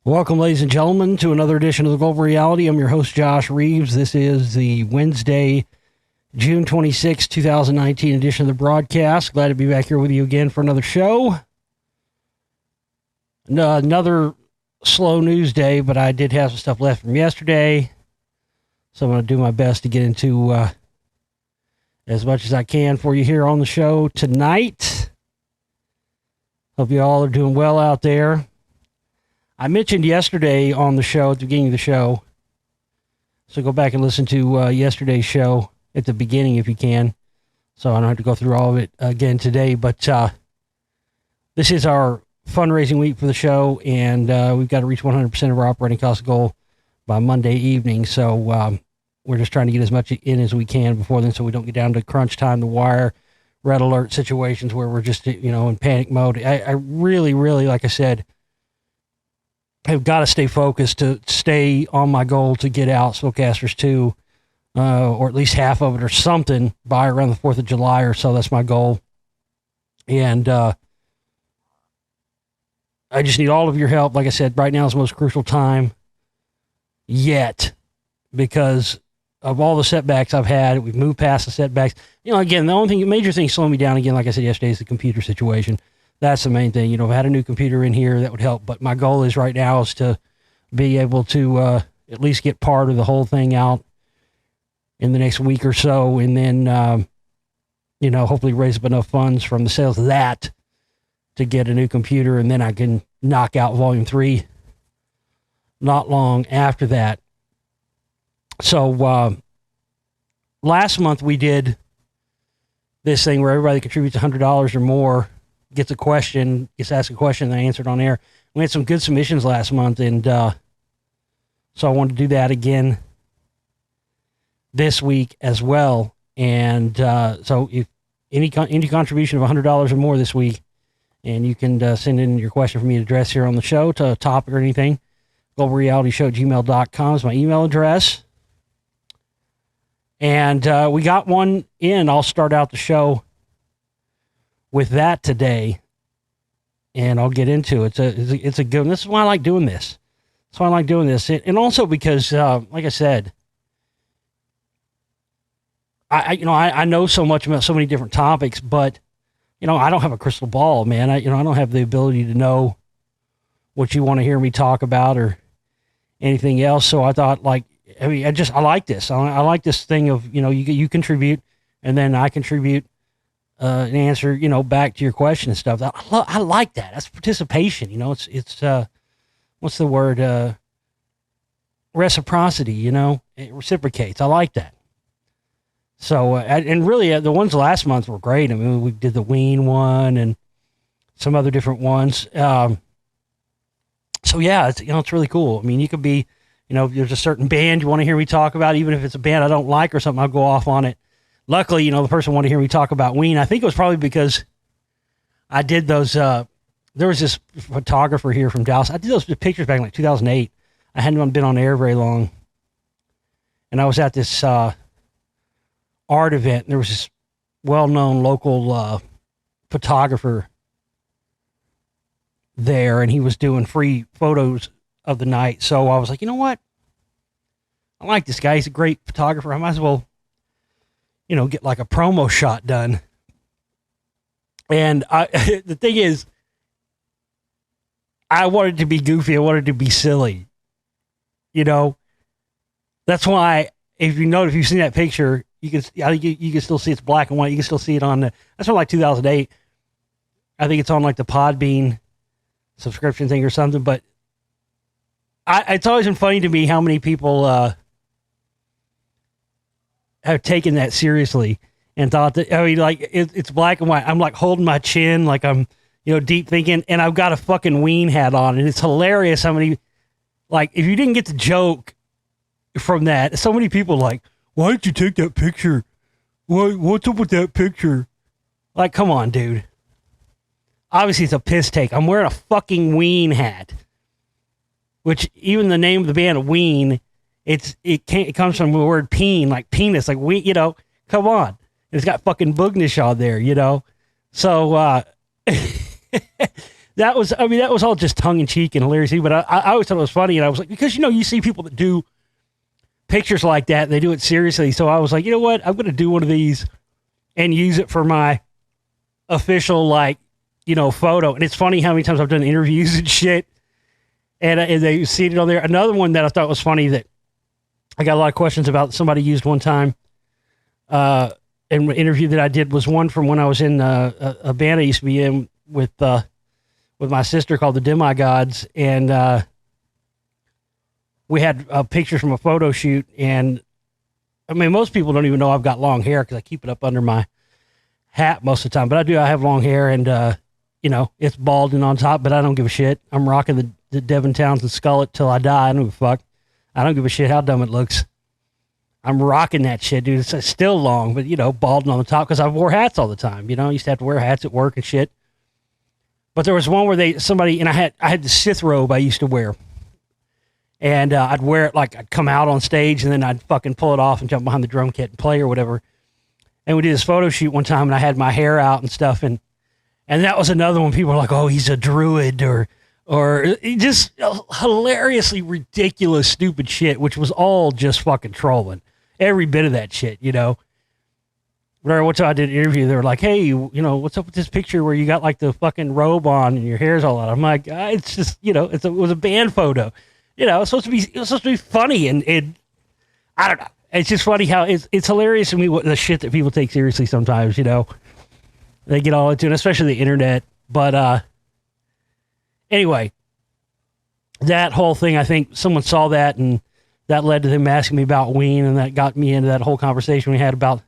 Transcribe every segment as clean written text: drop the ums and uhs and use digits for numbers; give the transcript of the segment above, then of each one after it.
Welcome, ladies and gentlemen, to another edition of The Global Reality. I'm your host, Josh Reeves. This is the Wednesday, June 26, 2019 edition of the broadcast. Glad to be back here with you again for another show. Another slow news day, but I did have some stuff left from yesterday, so I'm going to do my best to get into as much as I can for you here on the show tonight. Hope you all are doing well out there. I mentioned yesterday on the show, at the beginning of the show, so go back and listen to yesterday's show at the beginning if you can, so I don't have to go through all of it again today, but this is our fundraising week for the show, and we've got to reach 100% of our operating cost goal by Monday evening, so we're just trying to get as much in as we can before then so we don't get down to crunch time, the wire, red alert situations where we're just, in panic mode. I really, like I said, I've got to stay focused to stay on my goal to get out Spellcasters 2, or at least half of it or something by around the 4th of July or so. That's my goal. And I just need all of your help. Like I said, right now is the most crucial time yet because of all the setbacks I've had. We've moved past the setbacks. Again, the major thing slowing me down, again, like I said yesterday, is the computer situation. That's the main thing. If I had a new computer in here, that would help. But my goal is right now is to be able to at least get part of the whole thing out in the next week or so. And then, hopefully raise up enough funds from the sales of that to get a new computer. And then I can knock out Volume 3 not long after that. So last month we did this thing where everybody contributes $100 or more gets asked a question, and I answered on air. We had some good submissions last month, and so I wanted to do that again this week as well. And so if any contribution of $100 or more this week, and you can send in your question for me to address here on the show, to a topic or anything, globalrealityshow@gmail.com is my email address. And we got one in. I'll start out the show with that today, and I'll get into it. It's a good one. This is why I like doing this. That's why I like doing this. And also because, like I said, I know so much about so many different topics, but, I don't have a crystal ball, man. I don't have the ability to know what you want to hear me talk about or anything else. So I thought, I like this. I like this thing of, you contribute, and then I contribute an answer, back to your question and stuff. I like that. That's participation. It's what's the word? Reciprocity. It reciprocates. I like that. So, and really, the ones last month were great. I mean, we did the Ween one and some other different ones. So yeah, it's really cool. I mean, you could be, if there's a certain band you want to hear me talk about, even if it's a band I don't like or something, I'll go off on it. Luckily, the person wanted to hear me talk about Ween. I think it was probably because I did those, there was this photographer here from Dallas. I did those pictures back in 2008. I hadn't been on air very long. And I was at this art event, and there was this well-known local photographer there, and he was doing free photos of the night. So I was like, you know what? I like this guy. He's a great photographer. I might as well get like a promo shot done. And the thing is, I wanted to be goofy. I wanted to be silly. That's why, if you've seen that picture, you can still see it's black and white. You can still see it on that's from 2008. I think it's on the Podbean subscription thing or something, but it's always been funny to me how many people, have taken that seriously and thought that, it's black and white. I'm holding my chin, I'm, deep thinking, and I've got a fucking Ween hat on, and it's hilarious how many, if you didn't get the joke from that, so many people why did you take that picture? What's up with that picture? Come on, dude. Obviously it's a piss take. I'm wearing a fucking Ween hat, which even the name of the band Ween, it comes from the word peen, like penis, we, come on. It's got fucking Boognish on there, So, that was all just tongue in cheek and hilarious. But I always thought it was funny, and I was like, because you see people that do pictures like that, and they do it seriously. So I was like, you know what, I'm going to do one of these and use it for my official photo. And it's funny how many times I've done interviews and shit, and they see it on there. Another one that I thought was funny that I got a lot of questions about. Somebody used one time. And the interview that I did was one from when I was in a band I used to be in with my sister called the Demigods, and we had pictures from a photo shoot. And I mean, most people don't even know I've got long hair because I keep it up under my hat most of the time. But I do. I have long hair, and it's balding on top, but I don't give a shit. I'm rocking the Devin Townsend skullet till I die. I don't give a fuck. I don't give a shit how dumb it looks. I'm rocking that shit, dude. It's still long, but, balding on the top because I wore hats all the time. I used to have to wear hats at work and shit. But there was one where and I had the Sith robe I used to wear. And I'd wear it I'd come out on stage, and then I'd fucking pull it off and jump behind the drum kit and play or whatever. And we did this photo shoot one time, and I had my hair out and stuff. And that was another one. People were like, oh, he's a druid or just hilariously ridiculous, stupid shit, which was all just fucking trolling. Every bit of that shit, Whatever, one time I did an interview, they were like, hey, what's up with this picture where you got the fucking robe on and your hair's all out? I'm like, it's just, it was a band photo. It's supposed to be funny, and I don't know. It's just funny how it's hilarious to me what the shit that people take seriously sometimes, They get all into it, especially the internet. But anyway, that whole thing, I think someone saw that, and that led to them asking me about Ween, and that got me into that whole conversation we had about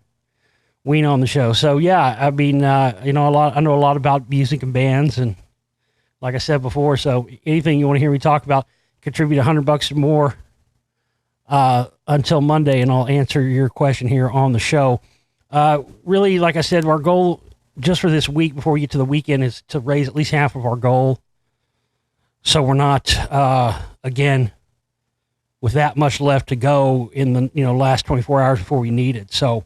Ween on the show. So yeah, I mean, I know a lot about music and bands, and like I said before, so anything you want to hear me talk about, contribute $100 or more until Monday, and I'll answer your question here on the show. Really, like I said, our goal just for this week before we get to the weekend is to raise at least half of our goal, so we're not again with that much left to go in the last 24 hours before we need it. So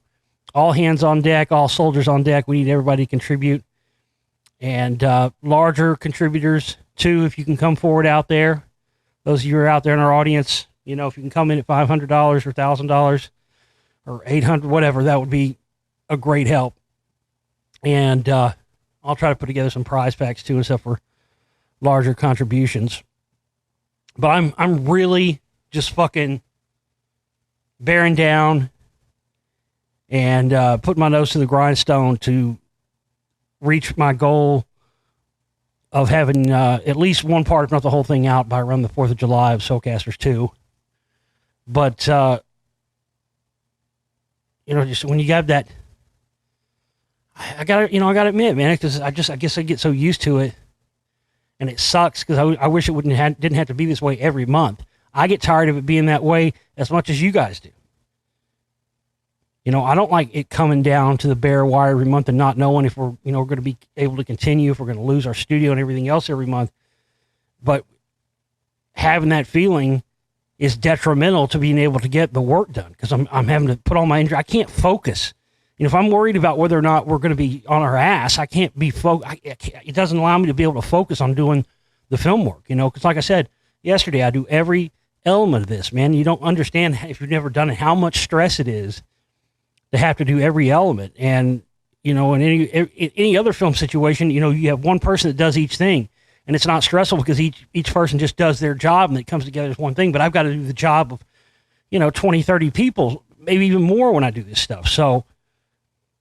all hands on deck, all soldiers on deck. We need everybody to contribute, and larger contributors too, if you can come forward out there. Those of you who are out there in our audience, if you can come in at $500 or $1,000 or $800, whatever, that would be a great help. And I'll try to put together some prize packs too and stuff for larger contributions. But I'm really just fucking bearing down and putting my nose to the grindstone to reach my goal of having at least one part, if not the whole thing, out by around the 4th of July of Spellcasters 2. But, just when you got that, I gotta admit, man, because I guess I get so used to it, and it sucks because I wish it didn't have to be this way every month. I get tired of it being that way as much as you guys do. I don't like it coming down to the bare wire every month and not knowing if we're going to be able to continue, if we're going to lose our studio and everything else every month. But having that feeling is detrimental to being able to get the work done, because I'm having to put all my energy. I can't focus. If I'm worried about whether or not we're going to be on our ass, I can't be it doesn't allow me to be able to focus on doing the film work, because like I said yesterday, I do every element of this, man. You don't understand, if you've never done it, how much stress it is to have to do every element. And, in any other film situation, you have one person that does each thing, and it's not stressful because each person just does their job and it comes together as one thing. But I've got to do the job of, 20, 30 people, maybe even more when I do this stuff. So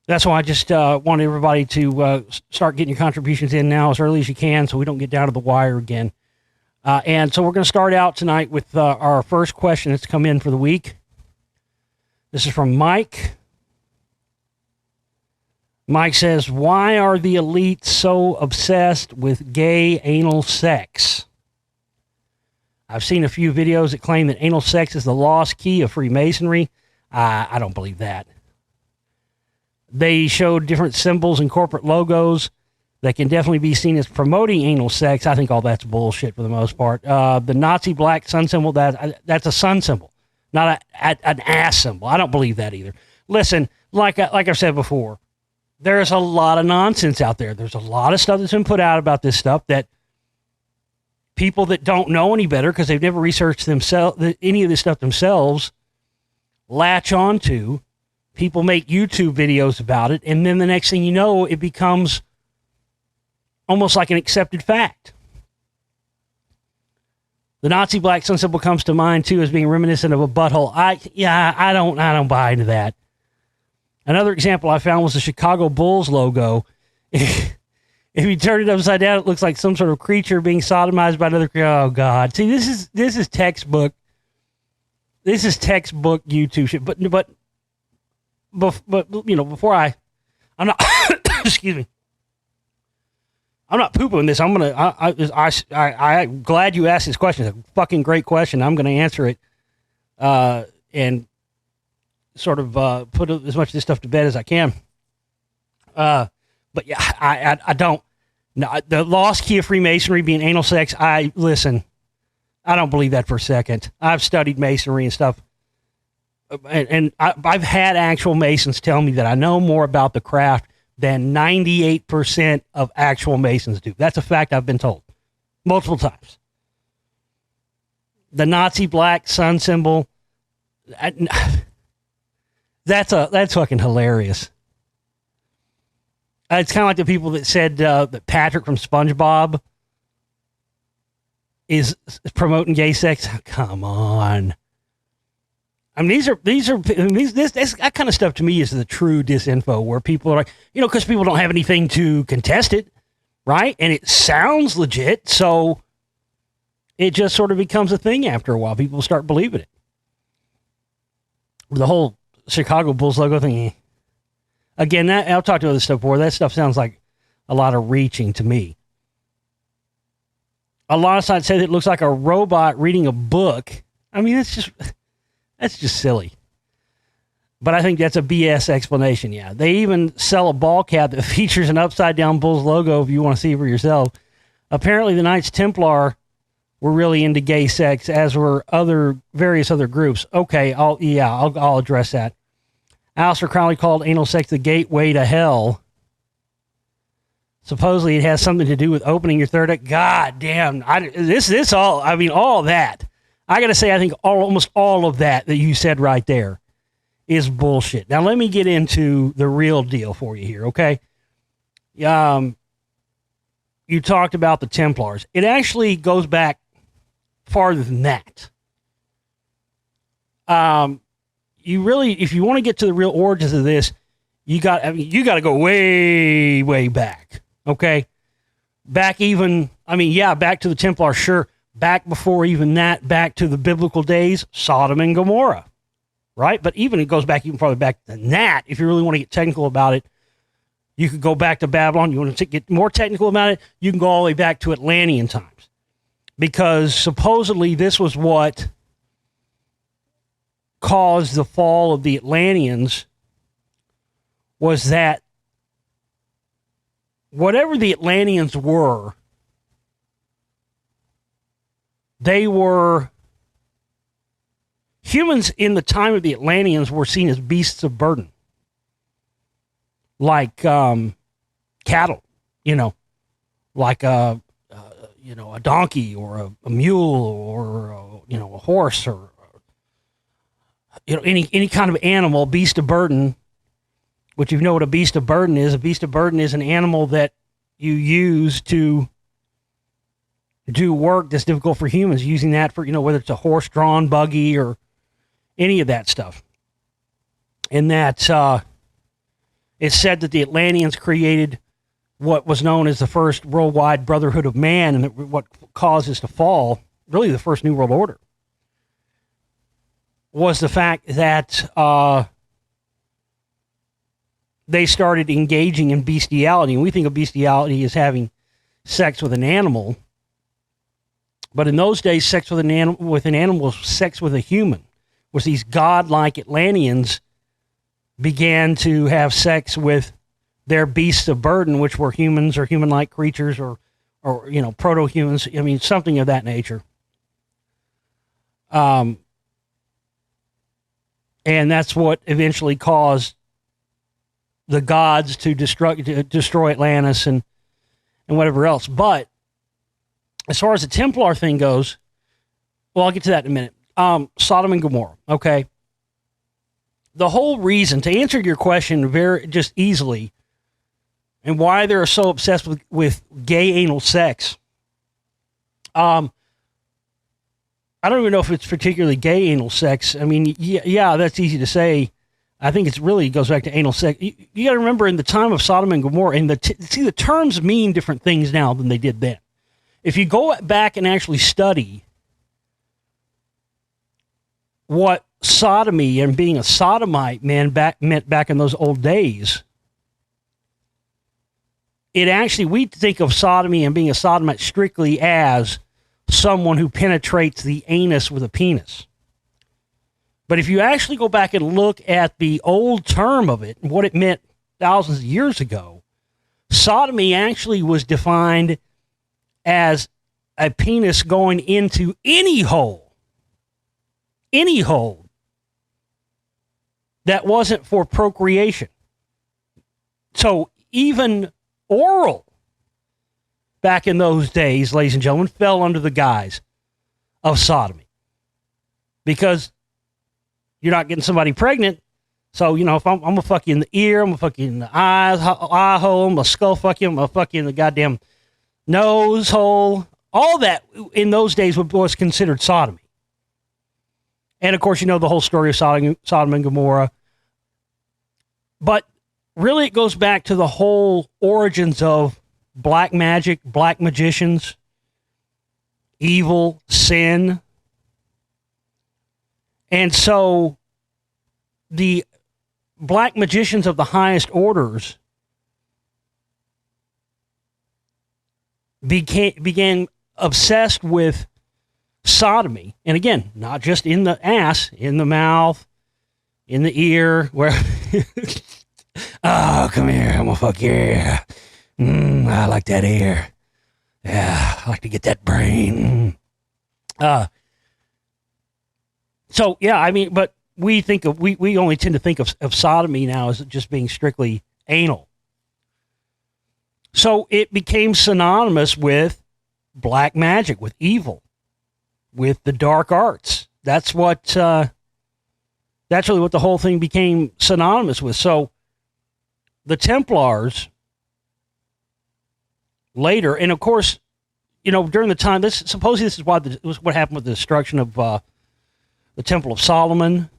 that's why I just want everybody to start getting your contributions in now as early as you can, so we don't get down to the wire again. And so we're going to start out tonight with our first question that's come in for the week. This is from Mike. Mike says, why are the elite so obsessed with gay anal sex? I've seen a few videos that claim that anal sex is the lost key of Freemasonry. I don't believe that. They showed different symbols and corporate logos that can definitely be seen as promoting anal sex. I think all that's bullshit for the most part. The Nazi black sun symbol, that's a sun symbol, not an ass symbol. I don't believe that either. Listen, like I've said before, there's a lot of nonsense out there. There's a lot of stuff that's been put out about this stuff that people that don't know any better because they've never researched any of this stuff themselves latch onto. People make YouTube videos about it, and then the next thing you know, it becomes almost like an accepted fact. The Nazi black sun symbol comes to mind too as being reminiscent of a butthole. I don't buy into that. Another example I found was the Chicago Bulls logo. If you turn it upside down, it looks like some sort of creature being sodomized by another creature. Oh God! See, this is textbook. This is textbook YouTube shit. But you know, before I'm not. Excuse me. I'm not poo-pooing this. I'm glad you asked this question. It's a fucking great question. I'm gonna answer it, and sort of put as much of this stuff to bed as I can. But yeah, I don't. No, the lost key of Freemasonry being anal sex. Listen. I don't believe that for a second. I've studied Masonry and stuff, and I've had actual Masons tell me that I know more about the craft than 98% of actual Masons do. That's a fact I've been told multiple times. The Nazi black sun symbol, that's fucking hilarious. It's kind of like the people that said that Patrick from SpongeBob is promoting gay sex. Come on. I mean, that kind of stuff to me is the true disinfo, where people are like, you know, because people don't have anything to contest it, right? And it sounds legit, so it just sort of becomes a thing after a while. People start believing it. The whole Chicago Bulls logo thing, again, I've talked about this stuff before. That stuff sounds like a lot of reaching to me. A lot of sites say that it looks like a robot reading a book. I mean, that's just silly. But I think that's a BS explanation, yeah. They even sell a ball cap that features an upside-down Bulls logo if you want to see it for yourself. Apparently, the Knights Templar were really into gay sex, as were various other groups. Okay, I'll address that. Aleister Crowley called anal sex the gateway to hell. Supposedly, it has something to do with opening your third eye. God damn. All that. I got to say, I think almost all of that you said right there is bullshit. Now, let me get into the real deal for you here, okay? You talked about the Templars. It actually goes back farther than that. If you want to get to the real origins of this, you got to go way, way back, okay? Back to the Templars, sure. Back before even that, back to the biblical days, Sodom and Gomorrah, right? But even it goes back even farther back than that. If you really want to get technical about it, you could go back to Babylon. You want to get more technical about it, you can go all the way back to Atlantean times. Because supposedly this was what caused the fall of the Atlanteans, was that whatever the Atlanteans were, they were humans in the time of the Atlanteans were seen as beasts of burden, like cattle, like a donkey or a mule or a horse or any kind of animal, beast of burden. Which, if you know what a beast of burden is an animal that you use to do work that's difficult for humans, using that for, whether it's a horse-drawn buggy or any of that stuff. And that it's said that the Atlanteans created what was known as the first worldwide brotherhood of man, and that what caused this to fall, really the first New World Order, was the fact that they started engaging in bestiality. And we think of bestiality as having sex with an animal. But in those days, sex with an animal was sex with a human. Was these godlike Atlanteans began to have sex with their beasts of burden, which were humans or human-like creatures or proto-humans. I mean, something of that nature. And that's what eventually caused the gods to destroy Atlantis and whatever else. But as far as the Templar thing goes, well, I'll get to that in a minute. Sodom and Gomorrah, okay? The whole reason, to answer your question very just easily, and why they're so obsessed with gay anal sex, I don't even know if it's particularly gay anal sex. I mean, yeah, that's easy to say. I think it really goes back to anal sex. You got to remember, in the time of Sodom and Gomorrah, and the terms mean different things now than they did then. If you go back and actually study what sodomy and being a sodomite meant back in those old days, it actually, we think of sodomy and being a sodomite strictly as someone who penetrates the anus with a penis. But if you actually go back and look at the old term of it and what it meant thousands of years ago, sodomy actually was defined as a penis going into any hole that wasn't for procreation. So even oral, back in those days, ladies and gentlemen, fell under the guise of sodomy. Because you're not getting somebody pregnant. So, you know, if I'm going to fuck you in the ear, I'm going to fuck you in the eye hole, I'm going to skull fuck you, I'm going to fuck you in the goddamn nose hole. All that in those days was considered sodomy. And, of course, you know the whole story of Sodom and Gomorrah. But really it goes back to the whole origins of black magic, black magicians, evil, sin. And so the black magicians of the highest orders began obsessed with sodomy. And again, not just in the ass, in the mouth, in the ear, where, oh, come here, I'm gonna fuck your ear. I like that ear. Yeah, I like to get that brain. So, yeah, I mean, but we only tend to think of sodomy now as just being strictly anal. So it became synonymous with black magic, with evil, with the dark arts. That's really what the whole thing became synonymous with. So the Templars later, and of course, you know, during the time, supposedly this is what happened with the destruction of the Temple of Solomon.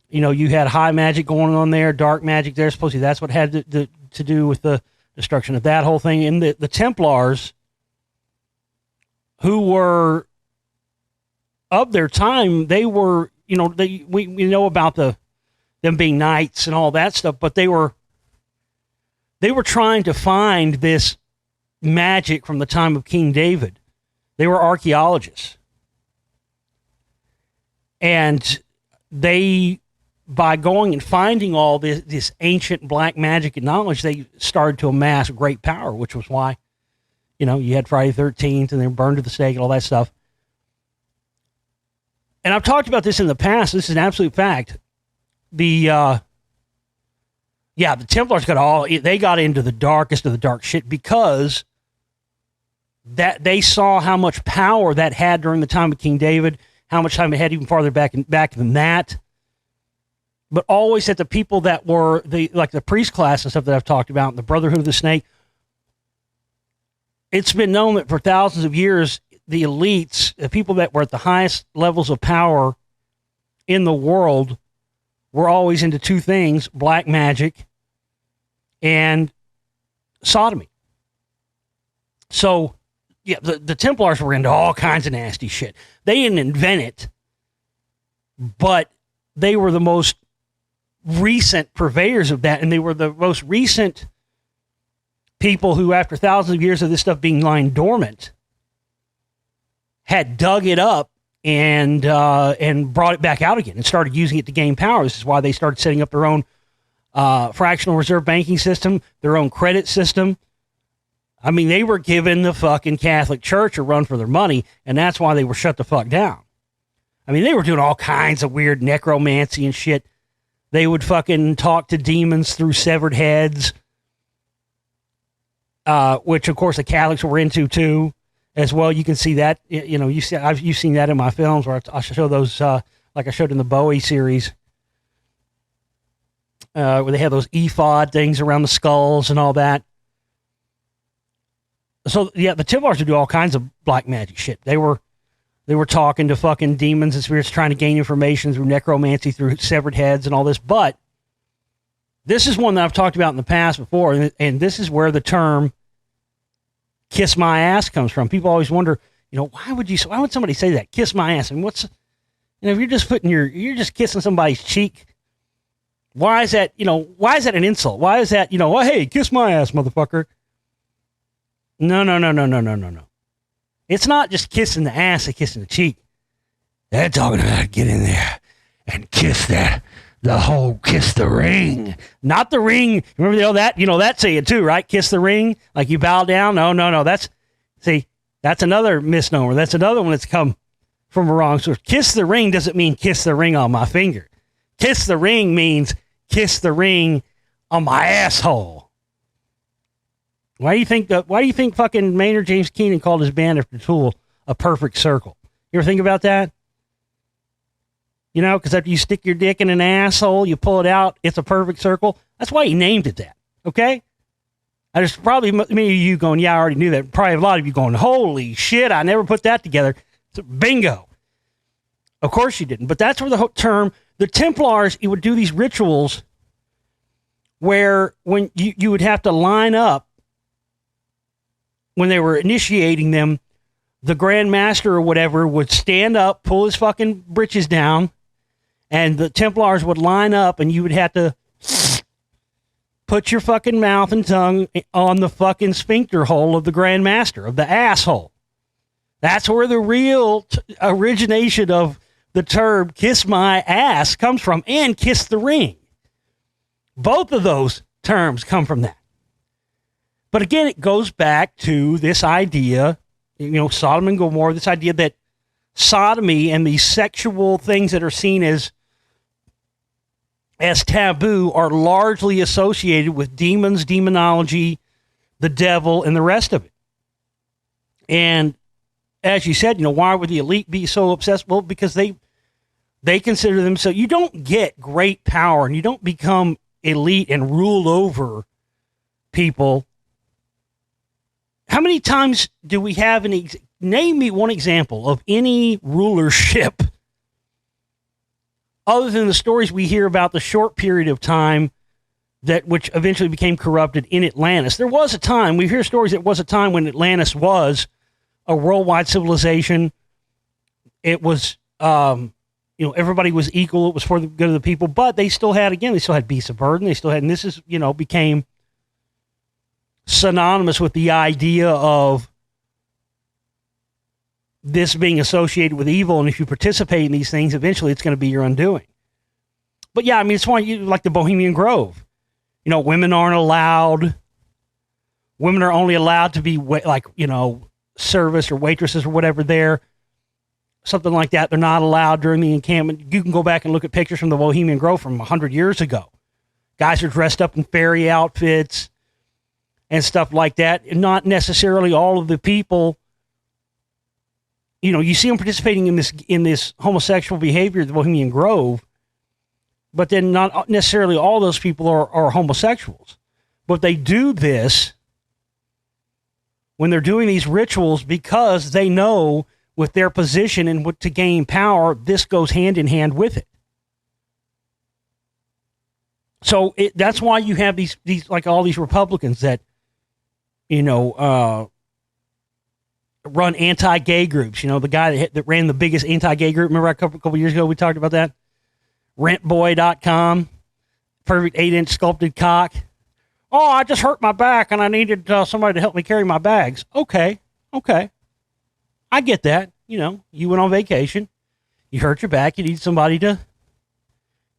You know, you had high magic going on there, dark magic there. Supposedly that's what had to do with the destruction of that whole thing. And the Templars, who were of their time, they were, you know, we know about them being knights and all that stuff, but they were trying to find this magic from the time of King David. They were archaeologists. And they, by going and finding all this ancient black magic and knowledge, they started to amass great power, which was why, you know, you had Friday the 13th and they were burned at the stake and all that stuff. And I've talked about this in the past. This is an absolute fact. The Templars got into the darkest of the dark shit because that they saw how much power that had during the time of King David, how much time it had even farther back than that. But always that the people that were like the priest class and stuff that I've talked about, the Brotherhood of the Snake, it's been known that for thousands of years, the elites, the people that were at the highest levels of power in the world, were always into two things: black magic and sodomy. So, yeah, the Templars were into all kinds of nasty shit. They didn't invent it, but they were the most recent purveyors of that, and they were the most recent people who, after thousands of years of this stuff being lying dormant, had dug it up and brought it back out again and started using it to gain power. This is why they started setting up their own fractional reserve banking system, their own credit system. I mean, they were giving the fucking Catholic Church a run for their money, and that's why they were shut the fuck down. I mean, they were doing all kinds of weird necromancy and shit. They would fucking talk to demons through severed heads. which of course the Catholics were into too, as well. You can see that, you've seen that in my films where I show those, like I showed in the Bowie series, where they have those ephod things around the skulls and all that. So yeah, the Templars would do all kinds of black magic shit. They were talking to fucking demons and spirits, trying to gain information through necromancy, through severed heads and all this. But this is one that I've talked about in the past before, and this is where the term "kiss my ass" comes from. People always wonder, why would somebody say that? Kiss my ass. And if you're just you're just kissing somebody's cheek, why is that an insult? Why is that, oh, hey, kiss my ass, motherfucker? No. It's not just kissing the ass and kissing the cheek. They're talking about get in there and kiss the ring. Not the ring. Remember that saying too, right? Kiss the ring, like you bow down. No. That's another misnomer. That's another one that's come from a wrong source. Kiss the ring doesn't mean kiss the ring on my finger. Kiss the ring means kiss the ring on my asshole. Why do you think fucking Maynard James Keenan called his band after Tool a perfect circle? You ever think about that? Because after you stick your dick in an asshole, you pull it out, it's a perfect circle. That's why he named it that, okay? There's probably many of you going, yeah, I already knew that. Probably a lot of you going, holy shit, I never put that together. So, bingo. Of course you didn't. But that's where the Templars, you would do these rituals where when you would have to line up when they were initiating them, the Grand Master or whatever would stand up, pull his fucking britches down, and the Templars would line up, and you would have to put your fucking mouth and tongue on the fucking sphincter hole of the Grand Master, of the asshole. That's where the real origination of the term kiss my ass comes from, and kiss the ring. Both of those terms come from that. But again, it goes back to this idea, Sodom and Gomorrah, this idea that sodomy and these sexual things that are seen as taboo are largely associated with demons, demonology, the devil, and the rest of it. And as you said, why would the elite be so obsessed? Well, because they consider themselves, you don't get great power and you don't become elite and rule over people. How many times do we have name me one example of any rulership other than the stories we hear about the short period of time which eventually became corrupted in Atlantis? There was a time, we hear stories, there was a time when Atlantis was a worldwide civilization. It was, everybody was equal. It was for the good of the people, but they still had beasts of burden. They still had, and this is, became synonymous with the idea of this being associated with evil, and if you participate in these things, eventually it's going to be your undoing. But yeah, it's why like the Bohemian Grove. Women aren't allowed. Women are only allowed to be service or waitresses or whatever there. Something like that. They're not allowed during the encampment. You can go back and look at pictures from the Bohemian Grove from 100 years ago. Guys are dressed up in fairy outfits and stuff like that. Not necessarily all of the people, you see them participating in this homosexual behavior at the Bohemian Grove, but then not necessarily all those people are homosexuals. But they do this when they're doing these rituals because they know with their position and to gain power, this goes hand in hand with it. So that's why you have these like all these Republicans that run anti-gay groups. The guy that ran the biggest anti-gay group, remember a couple years ago we talked about that? Rentboy.com, perfect 8-inch sculpted cock. Oh, I just hurt my back and I needed somebody to help me carry my bags. Okay. I get that. You went on vacation, you hurt your back, you need somebody to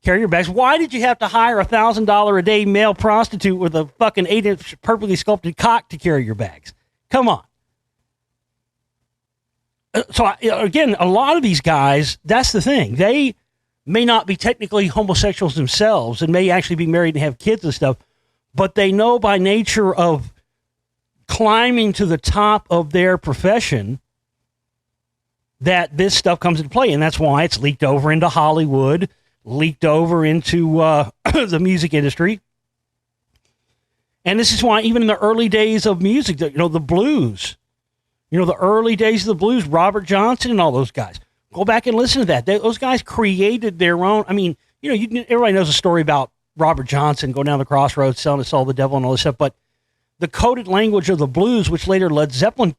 carry your bags. Why did you have to hire $1,000 a day male prostitute with a fucking 8-inch perfectly sculpted cock to carry your bags? Come on. So again, a lot of these guys, that's the thing. They may not be technically homosexuals themselves and may actually be married and have kids and stuff, but they know by nature of climbing to the top of their profession that this stuff comes into play. And that's why it's leaked over into Hollywood, leaked over into the music industry. And this is why even in the early days of music, the blues, the early days of the blues, Robert Johnson and all those guys, go back and listen to that. Those guys created their own. I mean, everybody knows a story about Robert Johnson going down the crossroads, selling his soul to the devil and all this stuff. But the coded language of the blues, which later Led Zeppelin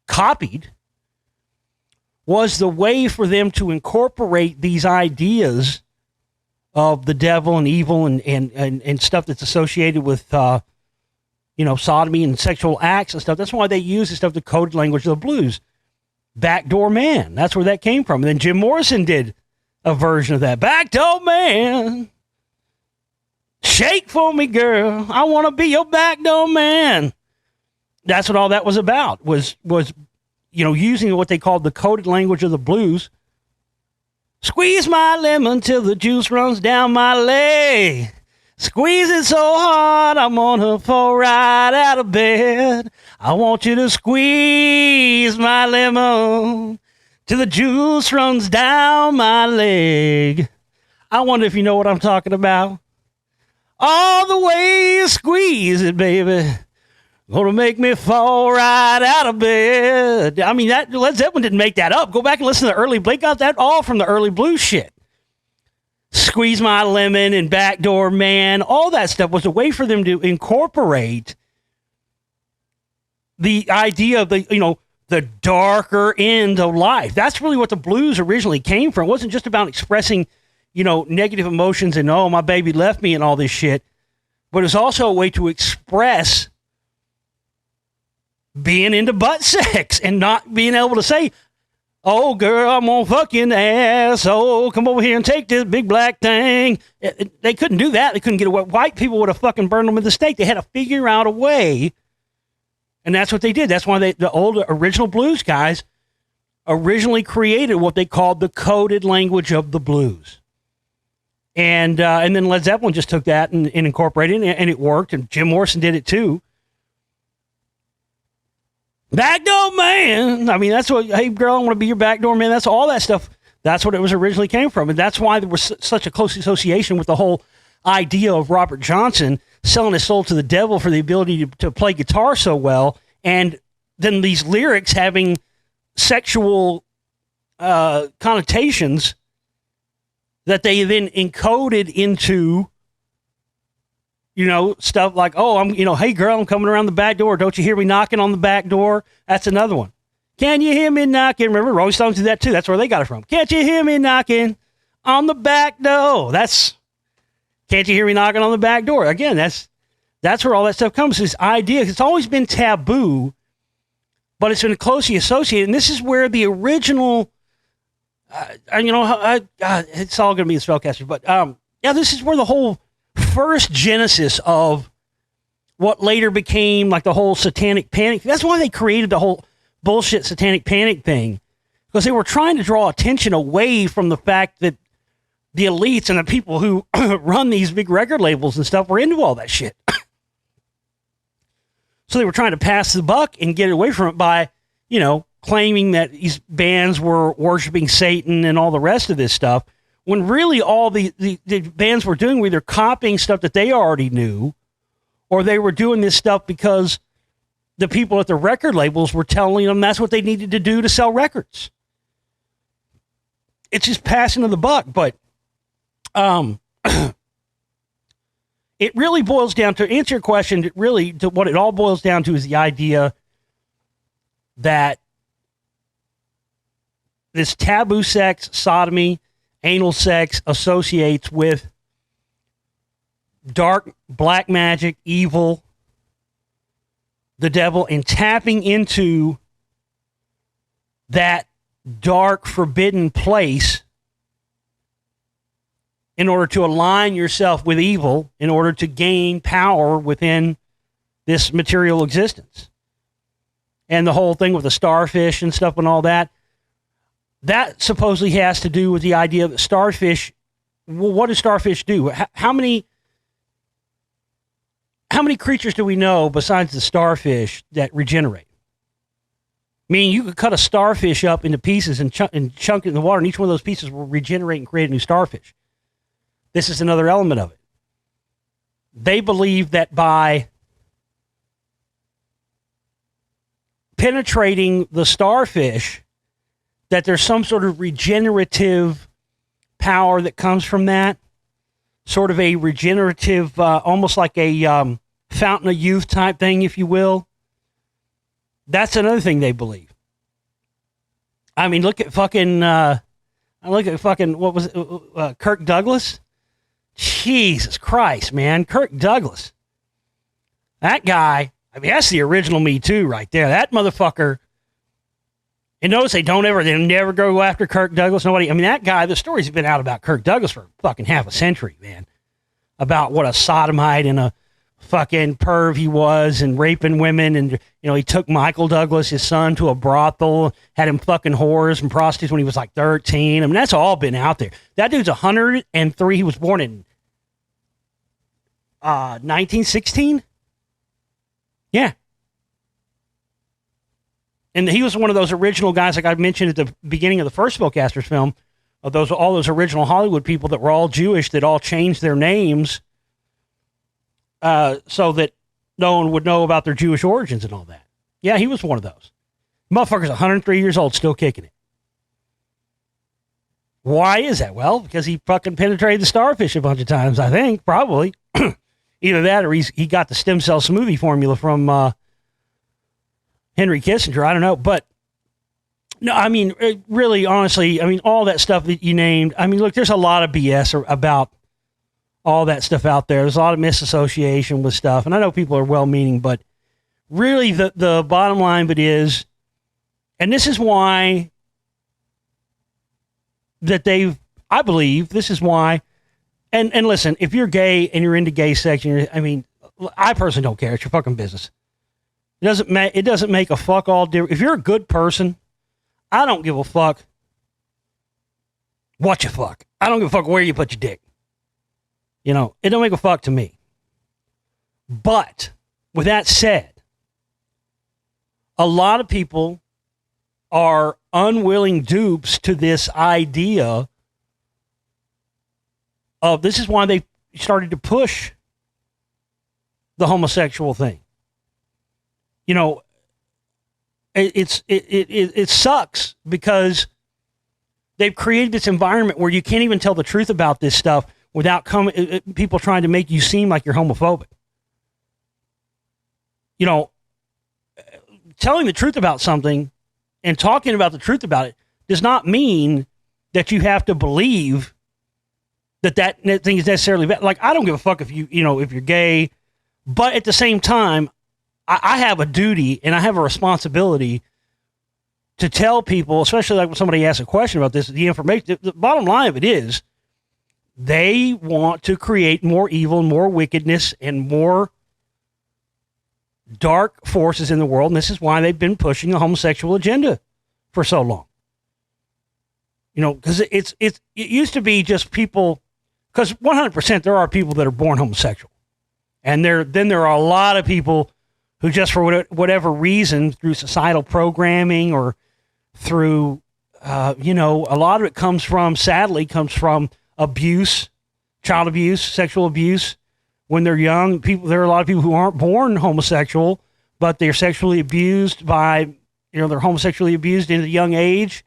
copied, was the way for them to incorporate these ideas of the devil and evil and stuff that's associated with, sodomy and sexual acts and stuff. That's why they use the stuff, the coded language of the blues. Backdoor Man, that's where that came from. And then Jim Morrison did a version of that. Backdoor Man, shake for me, girl. I want to be your backdoor man. That's what all that was about, was using what they called the coded language of the blues. Squeeze my lemon till the juice runs down my leg. Squeeze it so hard, I'm gonna fall right out of bed. I want you to squeeze my lemon till the juice runs down my leg. I wonder if you know what I'm talking about. All the way you squeeze it, baby. Gonna make me fall right out of bed. I mean, that Led Zeppelin didn't make that up. Go back and listen to the early. Blake got that all from the early blues shit. Squeeze My Lemon and Backdoor Man, all that stuff was a way for them to incorporate the idea of the darker end of life. That's really what the blues originally came from. It wasn't just about expressing, negative emotions and, oh, my baby left me and all this shit, but it's also a way to express being into butt sex and not being able to say, oh, girl, I'm gonna fuck you in the ass. Oh, come over here and take this big black thing. They couldn't do that. They couldn't get away. White people would have fucking burned them at the stake. They had to figure out a way, and that's what they did. That's why the old original blues guys originally created what they called the coded language of the blues. And then Led Zeppelin just took that and incorporated it, and it worked, and Jim Morrison did it too. Backdoor man. I mean, that's what, hey, girl, I want to be your backdoor man. That's all that stuff. That's what it was originally came from. And that's why there was such a close association with the whole idea of Robert Johnson selling his soul to the devil for the ability to play guitar so well. And then these lyrics having sexual connotations that they then encoded into, stuff like, oh, I'm, hey, girl, I'm coming around the back door. Don't you hear me knocking on the back door? That's another one. Can you hear me knocking? Remember, Rolling Stones did that too. That's where they got it from. Can't you hear me knocking on the back door? Can't you hear me knocking on the back door? Again, that's where all that stuff comes. This idea, it's always been taboo, but it's been closely associated. And this is where the original, it's all going to be the Spellcasters, but this is where the whole first genesis of what later became like the whole satanic panic. That's why they created the whole bullshit satanic panic thing, because they were trying to draw attention away from the fact that the elites and the people who run these big record labels and stuff were into all that shit. So they were trying to pass the buck and get away from it by, claiming that these bands were worshiping Satan and all the rest of this stuff, when really all the bands were doing were either copying stuff that they already knew, or they were doing this stuff because the people at the record labels were telling them that's what they needed to do to sell records. It's just passing of the buck, but it really boils down to, answer your question, what it all boils down to is the idea that this taboo sex, sodomy, anal sex associates with dark, black magic, evil, the devil, and tapping into that dark, forbidden place in order to align yourself with evil, in order to gain power within this material existence. And the whole thing with the starfish and stuff and all that, that supposedly has to do with the idea that starfish, well, what do starfish do? How many how many creatures do we know besides the starfish that regenerate? Meaning you could cut a starfish up into pieces and chunk it in the water, and each one of those pieces will regenerate and create a new starfish. This is another element of it. They believe that by penetrating the starfish, that there's some sort of regenerative power that comes from that. Sort of a regenerative, almost like a fountain of youth type thing, if you will. That's another thing they believe. I mean, look at fucking, what was it, Kirk Douglas? Jesus Christ, man. Kirk Douglas. That guy, I mean, that's the original Me Too right there. That motherfucker. And notice they never go after Kirk Douglas. Nobody, I mean, that guy, the stories have been out about Kirk Douglas for fucking half a century, man. About what a sodomite and a fucking perv he was and raping women. And, he took Michael Douglas, his son, to a brothel, had him fucking whores and prostitutes when he was like 13. I mean, that's all been out there. That dude's 103. He was born in 1916. Yeah. And he was one of those original guys, like I mentioned at the beginning of the first Spellcasters film, of all those original Hollywood people that were all Jewish that all changed their names so that no one would know about their Jewish origins and all that. Yeah, he was one of those. Motherfucker's 103 years old, still kicking it. Why is that? Well, because he fucking penetrated the starfish a bunch of times, I think, probably. Either that or he got the stem cell smoothie formula from Henry Kissinger. I don't know. But, no, I mean, really, honestly, I mean, all that stuff that you named, I mean, look, there's a lot of BS about all that stuff out there. There's a lot of misassociation with stuff. And I know people are well-meaning, but really the bottom line of it is, and this is why that I believe this is why, and listen, if you're gay and you're into gay sex, I mean, I personally don't care. It's your fucking business. It doesn't make a fuck all difference. If you're a good person, I don't give a fuck what you fuck. I don't give a fuck where you put your dick. It don't make a fuck to me. But with that said, a lot of people are unwilling dupes to this idea of, this is why they started to push the homosexual thing. It sucks because they've created this environment where you can't even tell the truth about this stuff without people trying to make you seem like you're homophobic. Telling the truth about something and talking about the truth about it does not mean that you have to believe that thing is necessarily bad. Like, I don't give a fuck if if you're gay, but at the same time, I have a duty and I have a responsibility to tell people, especially like when somebody asks a question about this, the information, the bottom line of it is they want to create more evil, more wickedness, and more dark forces in the world. And this is why they've been pushing the homosexual agenda for so long. Because it used to be just people, because 100% there are people that are born homosexual. And there are a lot of people who just for whatever reason, through societal programming or through, a lot of it sadly comes from abuse, child abuse, sexual abuse. When they're young, there are a lot of people who aren't born homosexual, but they're sexually abused by, they're homosexually abused at a young age.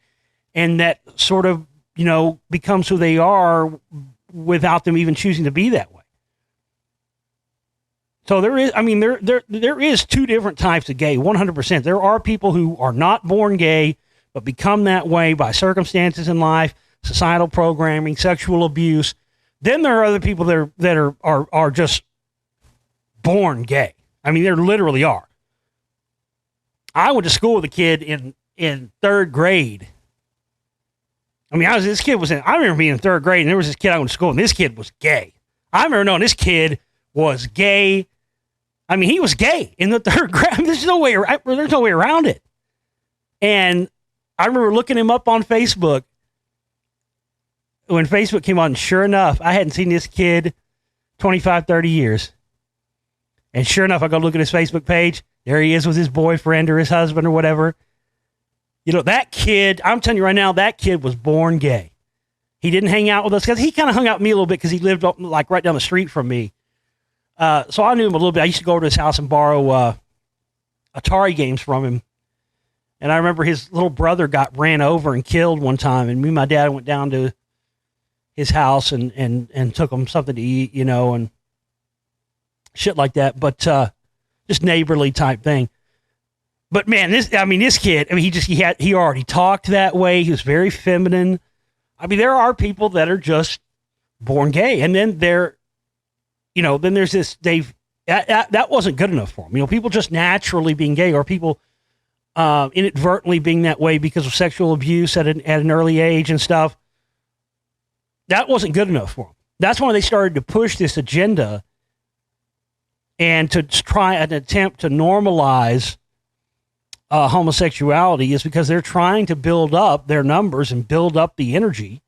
And that sort of, becomes who they are without them even choosing to be that way. So there is two different types of gay, 100%. There are people who are not born gay, but become that way by circumstances in life, societal programming, sexual abuse. Then there are other people that are just born gay. I mean, there literally are. I went to school with a kid in third grade. I mean, I remember being in third grade, and there was this kid I went to school with, and this kid was gay. I remember knowing this kid was gay. I mean, he was gay in the third grade. I mean, there's no way around it. And I remember looking him up on Facebook when Facebook came on. Sure enough, I hadn't seen this kid 25, 30 years. And sure enough, I go look at his Facebook page. There he is with his boyfriend or his husband or whatever. You know, that kid, I'm telling you right now, that kid was born gay. He didn't hang out with us because he kind of hung out with me a little bit because he lived up, like right down the street from me. So I knew him a little bit. I used to go over to his house and borrow Atari games from him. And I remember his little brother got ran over and killed one time. And me and my dad went down to his house and took him something to eat, you know, and shit like that. But just neighborly type thing. But man, this kid, he already talked that way. He was very feminine. I mean, there are people that are just born gay. And then then there's this, that wasn't good enough for them. You know, people just naturally being gay, or people inadvertently being that way because of sexual abuse at an early age and stuff. That wasn't good enough for them. That's why they started to push this agenda and to try an attempt to normalize homosexuality, is because they're trying to build up their numbers and build up the energy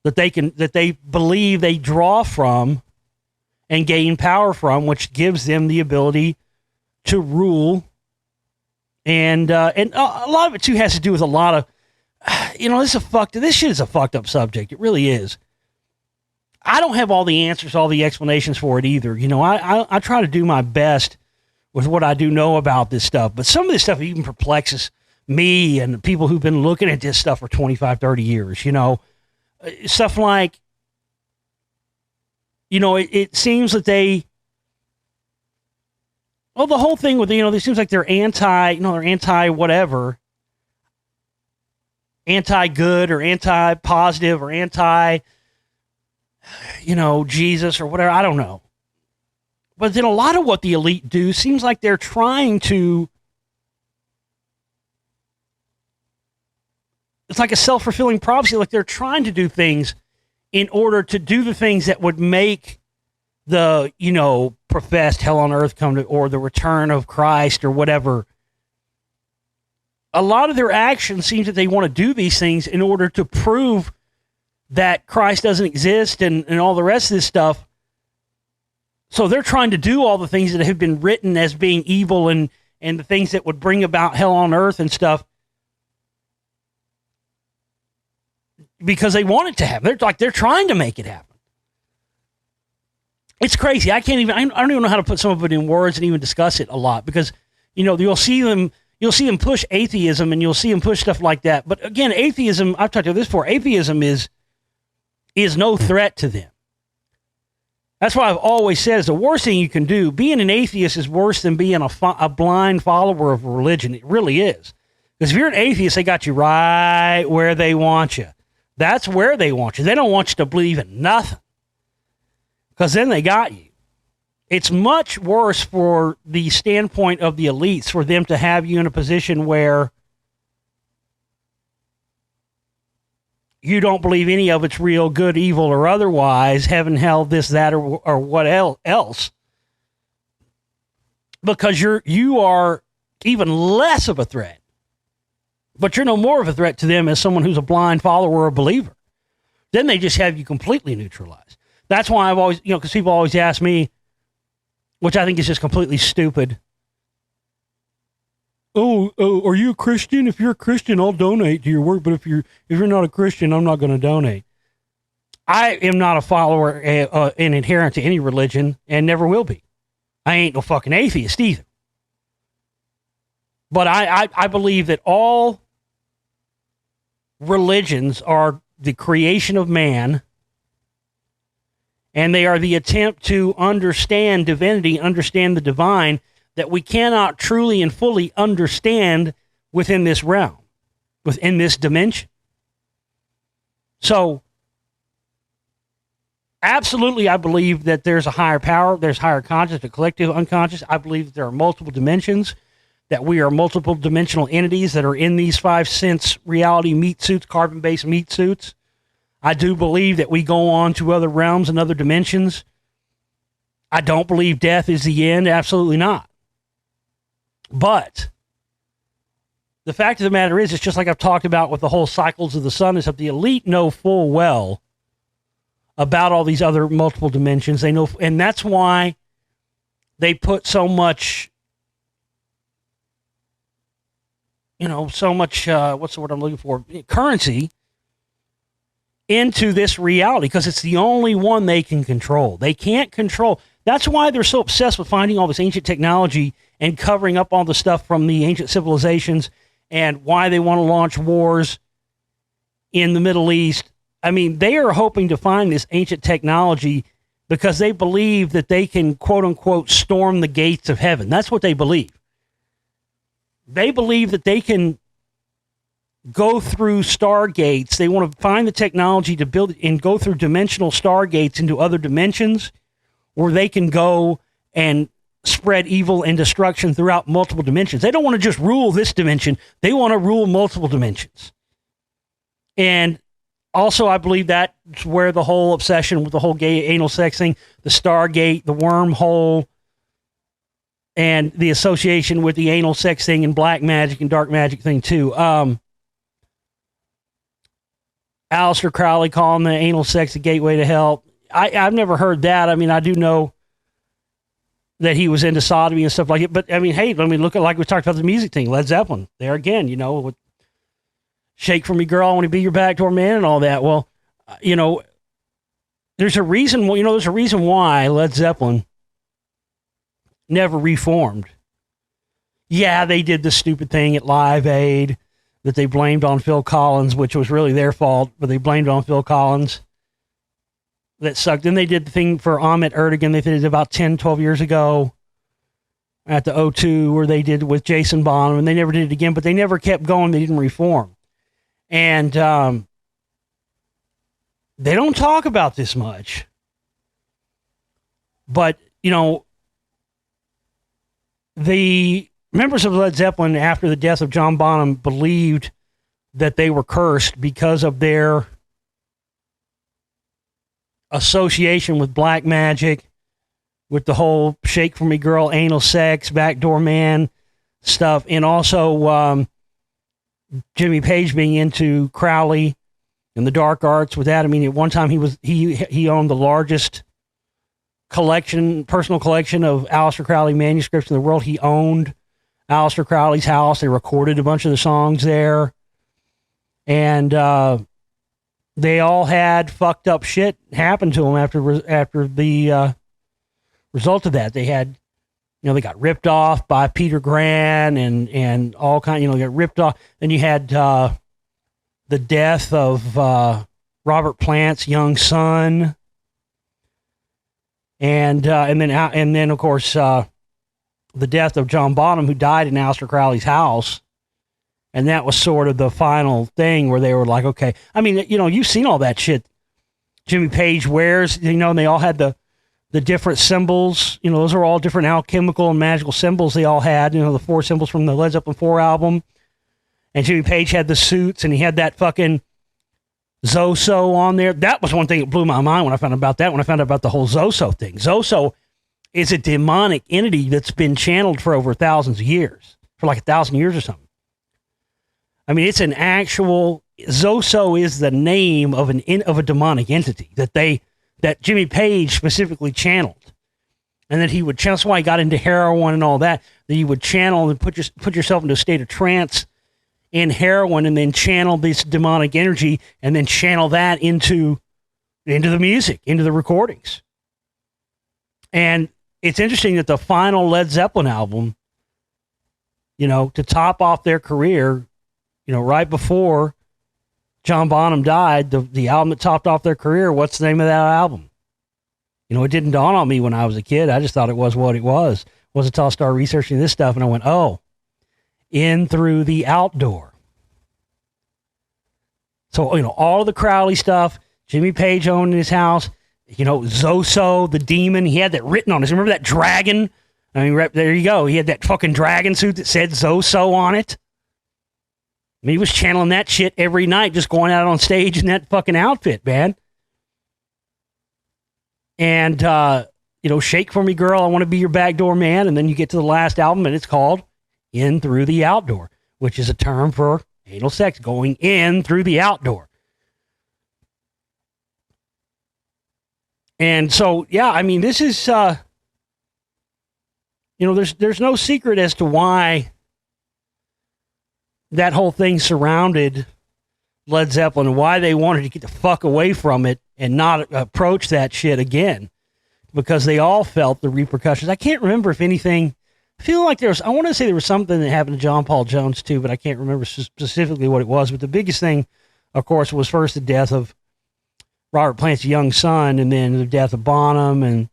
that they believe they draw from and gain power from, which gives them the ability to rule. And a lot of it too has to do with a lot of, this shit is a fucked up subject. It really is. I don't have all the answers, all the explanations for it either. You know, I try to do my best with what I do know about this stuff, but some of this stuff even perplexes me and people who've been looking at this stuff for 25, 30 years, you know, stuff like, you know, it seems that the whole thing with, it seems like they're anti whatever, anti-good or anti-positive or anti, Jesus or whatever. I don't know. But then a lot of what the elite do seems like they're trying to, it's like a self-fulfilling prophecy. Like they're trying to do things in order to do the things that would make the, professed hell on earth come to, or the return of Christ or whatever. A lot of their actions seems that they want to do these things in order to prove that Christ doesn't exist and all the rest of this stuff. So they're trying to do all the things that have been written as being evil and the things that would bring about hell on earth and stuff, because they want it to happen. They're trying to make it happen. It's crazy. I don't even know how to put some of it in words and even discuss it a lot, because, you'll see them push atheism and you'll see them push stuff like that. But again, atheism, I've talked about this before, atheism is no threat to them. That's why I've always said, is the worst thing you can do. Being an atheist is worse than being a blind follower of religion. It really is. Because if you're an atheist, they got you right where they want you. That's where they want you. They don't want you to believe in nothing, because then they got you. It's much worse for the standpoint of the elites for them to have you in a position where you don't believe any of it's real, good, evil, or otherwise, heaven, hell, this, that, or what else, because you are even less of a threat, but you're no more of a threat to them as someone who's a blind follower or a believer. Then they just have you completely neutralized. That's why I've always, because people always ask me, which I think is just completely stupid, oh, are you a Christian? If you're a Christian, I'll donate to your work. But if you're not a Christian, I'm not going to donate. I am not a follower and adherent to any religion, and never will be. I ain't no fucking atheist either. But I believe that all religions are the creation of man, and they are the attempt to understand divinity, understand the divine, that we cannot truly and fully understand within this realm, within this dimension. So, absolutely, I believe that there's a higher power, there's higher conscious, a collective unconscious. I believe that there are multiple dimensions, that we are multiple dimensional entities that are in these 5 sense reality meat suits, carbon-based meat suits. I do believe that we go on to other realms and other dimensions. I don't believe death is the end, absolutely not. But the fact of the matter is, it's just like I've talked about with the whole cycles of the sun, is that the elite know full well about all these other multiple dimensions. They know, and that's why they put so much, what's the word I'm looking for? Currency into this reality because it's the only one they can control. They can't control. That's why they're so obsessed with finding all this ancient technology and covering up all the stuff from the ancient civilizations and why they want to launch wars in the Middle East. I mean, they are hoping to find this ancient technology because they believe that they can, quote unquote, storm the gates of heaven. That's what they believe. They believe that they can go through stargates. They want to find the technology to build and go through dimensional stargates into other dimensions, where they can go and spread evil and destruction throughout multiple dimensions. They don't want to just rule this dimension. They want to rule multiple dimensions. And also, I believe that's where the whole obsession with the whole gay anal sex thing, the stargate, the wormhole, and the association with the anal sex thing and black magic and dark magic thing too. Aleister Crowley calling the anal sex a gateway to hell. I've never heard that. I mean, I do know that he was into sodomy and stuff like it. But, I mean, hey, let me look at, like we talked about the music thing, Led Zeppelin. There again, with Shake For Me Girl, I Want to Be Your Backdoor Man and all that. Well, there's a reason, there's a reason why Led Zeppelin never reformed. Yeah, they did the stupid thing at Live Aid that they blamed on Phil Collins, which was really their fault, but they blamed on Phil Collins. That sucked. Then they did the thing for Ahmet Ertegun they did about 10, 12 years ago at the O2 where they did with Jason Bonham, and they never did it again, but they never kept going. They didn't reform. And they don't talk about this much. But, the members of Led Zeppelin, after the death of John Bonham, believed that they were cursed because of their association with black magic, with the whole Shake For Me Girl, anal sex, backdoor man stuff, and also Jimmy Page being into Crowley and the dark arts with that. I mean, at one time he owned the largest personal collection of Aleister Crowley manuscripts in the world. He owned Aleister Crowley's house. They recorded a bunch of the songs there. And they all had fucked up shit happen to them after the result of that. They had, they got ripped off by Peter Gran and all kind, they got ripped off. Then you had the death of Robert Plant's young son. And then of course, the death of John Bonham, who died in Aleister Crowley's house. And that was sort of the final thing where they were like, okay, I mean, you've seen all that shit Jimmy Page wears, and they all had the different symbols, those are all different alchemical and magical symbols they all had, the 4 symbols from the Led Zeppelin 4 album. And Jimmy Page had the suits and he had that fucking Zoso on there. That was one thing that blew my mind when I found out about that, when I found out about the whole Zoso thing. Zoso is a demonic entity that's been channeled for over thousands of years, for like 1,000 years or something. I mean, it's an actual, Zoso is the name of a demonic entity that Jimmy Page specifically channeled. And that he would channel, that's why he got into heroin and all that you would channel and put yourself into a state of trance in heroin and then channel this demonic energy and then channel that into the music, into the recordings. And it's interesting that the final Led Zeppelin album, to top off their career, right before John Bonham died, the album that topped off their career, what's the name of that album? It didn't dawn on me when I was a kid. I just thought it was what it was. It wasn't until I started researching this stuff and I went, oh, In Through the Outdoor. So, all the Crowley stuff, Jimmy Page owned his house, Zoso, the demon, he had that written on it. Remember that dragon? I mean, there you go. He had that fucking dragon suit that said Zoso on it. I mean, he was channeling that shit every night, just going out on stage in that fucking outfit, man. And, Shake For Me Girl, I Want to Be Your Backdoor Man. And then you get to the last album and it's called In Through the Outdoor, which is a term for anal sex, going in through the outdoor. And so, yeah, I mean, this is, there's no secret as to why that whole thing surrounded Led Zeppelin and why they wanted to get the fuck away from it and not approach that shit again, because they all felt the repercussions. I can't remember if anything, I feel like I want to say there was something that happened to John Paul Jones too, but I can't remember specifically what it was. But the biggest thing, of course, was first the death of Robert Plant's young son, and then the death of Bonham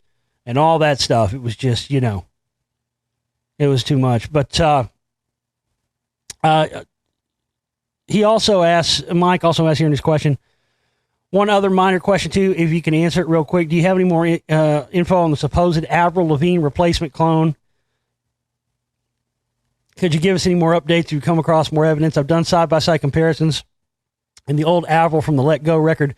and all that stuff. It was just, it was too much. But Mike also asked here in his question, one other minor question too, if you can answer it real quick. Do you have any more info on the supposed Avril Lavigne replacement clone? Could you give us any more updates if you come across more evidence? I've done side-by-side comparisons, and the old Avril from the Let Go record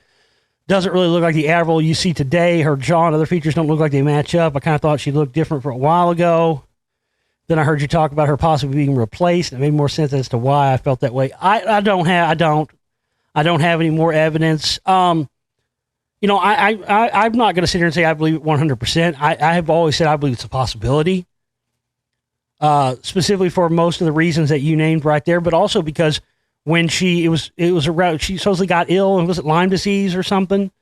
doesn't really look like the Avril you see today. Her jaw and other features don't look like they match up. I kind of thought she looked different for a while ago. Then I heard you talk about her possibly being replaced. It made more sense as to why I felt that way. I don't have any more evidence. I'm not going to sit here and say I believe it 100%. I have always said I believe it's a possibility. Specifically for most of the reasons that you named right there, but also because when she supposedly got ill, and was it Lyme disease or something?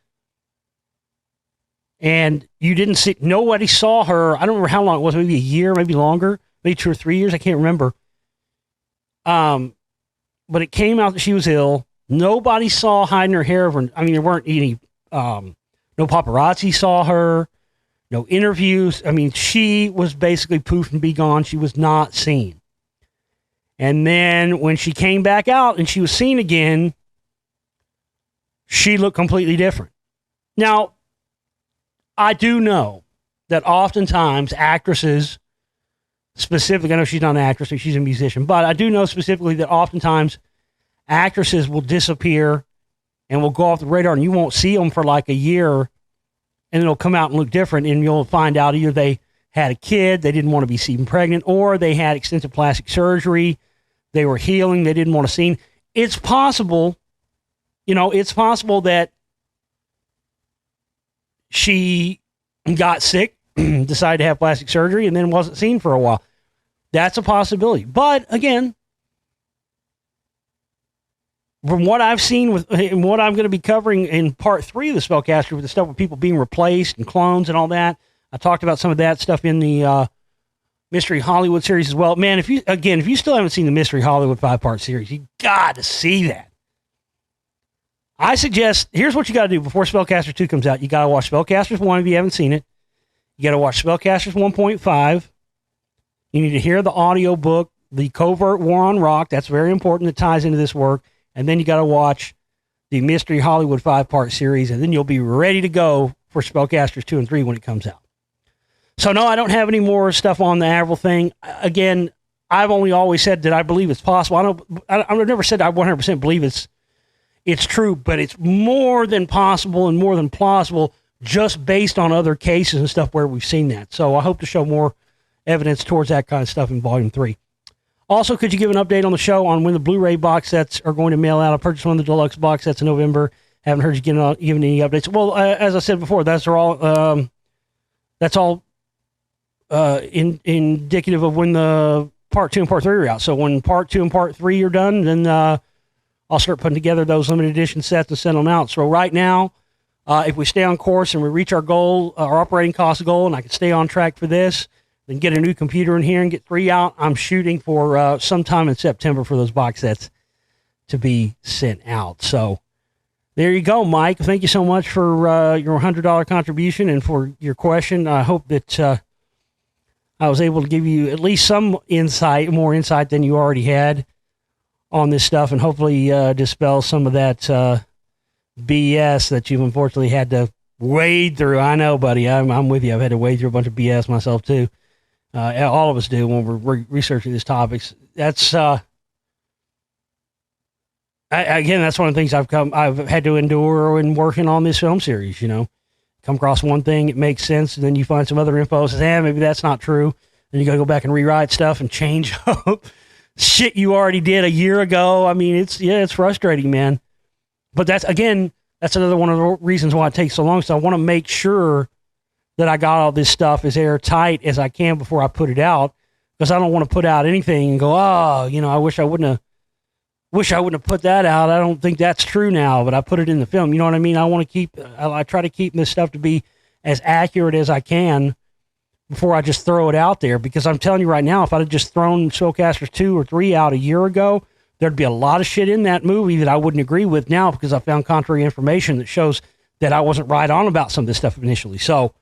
And you didn't see, nobody saw her. I don't remember how long it was, maybe a year, maybe longer, maybe 2 or 3 years. I can't remember. But it came out that she was ill. Nobody saw hiding her hair. There weren't any, no paparazzi saw her, no interviews. She was basically poof and be gone. She was not seen. And then when she came back out and she was seen again, she looked completely different. Now, I do know that oftentimes actresses, specifically, I know she's not an actress, she's a musician, but I do know specifically that oftentimes actresses will disappear and will go off the radar, and you won't see them for like a year, and it'll come out and look different, and you'll find out either they had a kid, they didn't want to be seen pregnant, or they had extensive plastic surgery, they were healing, they didn't want to see. It's possible, that she got sick, decided to have plastic surgery, and then wasn't seen for a while. That's a possibility. But again, from what I've seen and what I'm going to be covering in part 3 of the Spellcaster, with the stuff with people being replaced and clones and all that, I talked about some of that stuff in the Mystery Hollywood series as well. Man, if you still haven't seen the Mystery Hollywood 5-part series, you got to see that. I suggest, here's what you got to do before Spellcaster 2 comes out. You got to watch Spellcasters 1 if you haven't seen it. You got to watch Spellcasters 1.5. You need to hear the audio book, The Covert War on Rock. That's very important. That ties into this work. And then you got to watch the Mystery Hollywood 5-part series, and then you'll be ready to go for Spellcasters 2 and 3 when it comes out. So, no, I don't have any more stuff on the Avril thing. Again, I've only always said that I believe it's possible. I've never said I 100% believe it's true, but it's more than possible and more than plausible just based on other cases and stuff where we've seen that. So I hope to show more evidence towards that kind of stuff in Volume 3. Also, could you give an update on the show on when the Blu-ray box sets are going to mail out? I purchased one of the deluxe box sets in November. Haven't heard you giving any updates. Well, as I said before, that's all indicative of when the Part 2 and Part 3 are out. So when Part 2 and Part 3 are done, then I'll start putting together those limited edition sets and send them out. So right now, if we stay on course and we reach our goal, our operating cost goal, and I can stay on track for this, then get a new computer in here and get 3 out, I'm shooting for sometime in September for those box sets to be sent out. So there you go, Mike. Thank you so much for your $100 contribution and for your question. I hope that I was able to give you at least some insight, more insight than you already had on this stuff, and hopefully dispel some of that BS that you've unfortunately had to wade through. I know, buddy. I'm with you. I've had to wade through a bunch of BS myself too. All of us do when we're researching these topics. That's again, that's one of the things I've had to endure in working on this film series. Come across one thing, it makes sense, and then you find some other info that says, maybe that's not true. Then you got to go back and rewrite stuff and change up shit you already did a year ago. It's frustrating, man. But that's another one of the reasons why it takes so long. So I want to make sure that I got all this stuff as airtight as I can before I put it out, because I don't want to put out anything and go, oh, I wish I wouldn't have put that out. I don't think that's true now, but I put it in the film. You know what I mean? I try to keep this stuff to be as accurate as I can before I just throw it out there, because I'm telling you right now, if I'd have just thrown Spellcasters 2 or 3 out a year ago, there'd be a lot of shit in that movie that I wouldn't agree with now, because I found contrary information that shows that I wasn't right on about some of this stuff initially. So,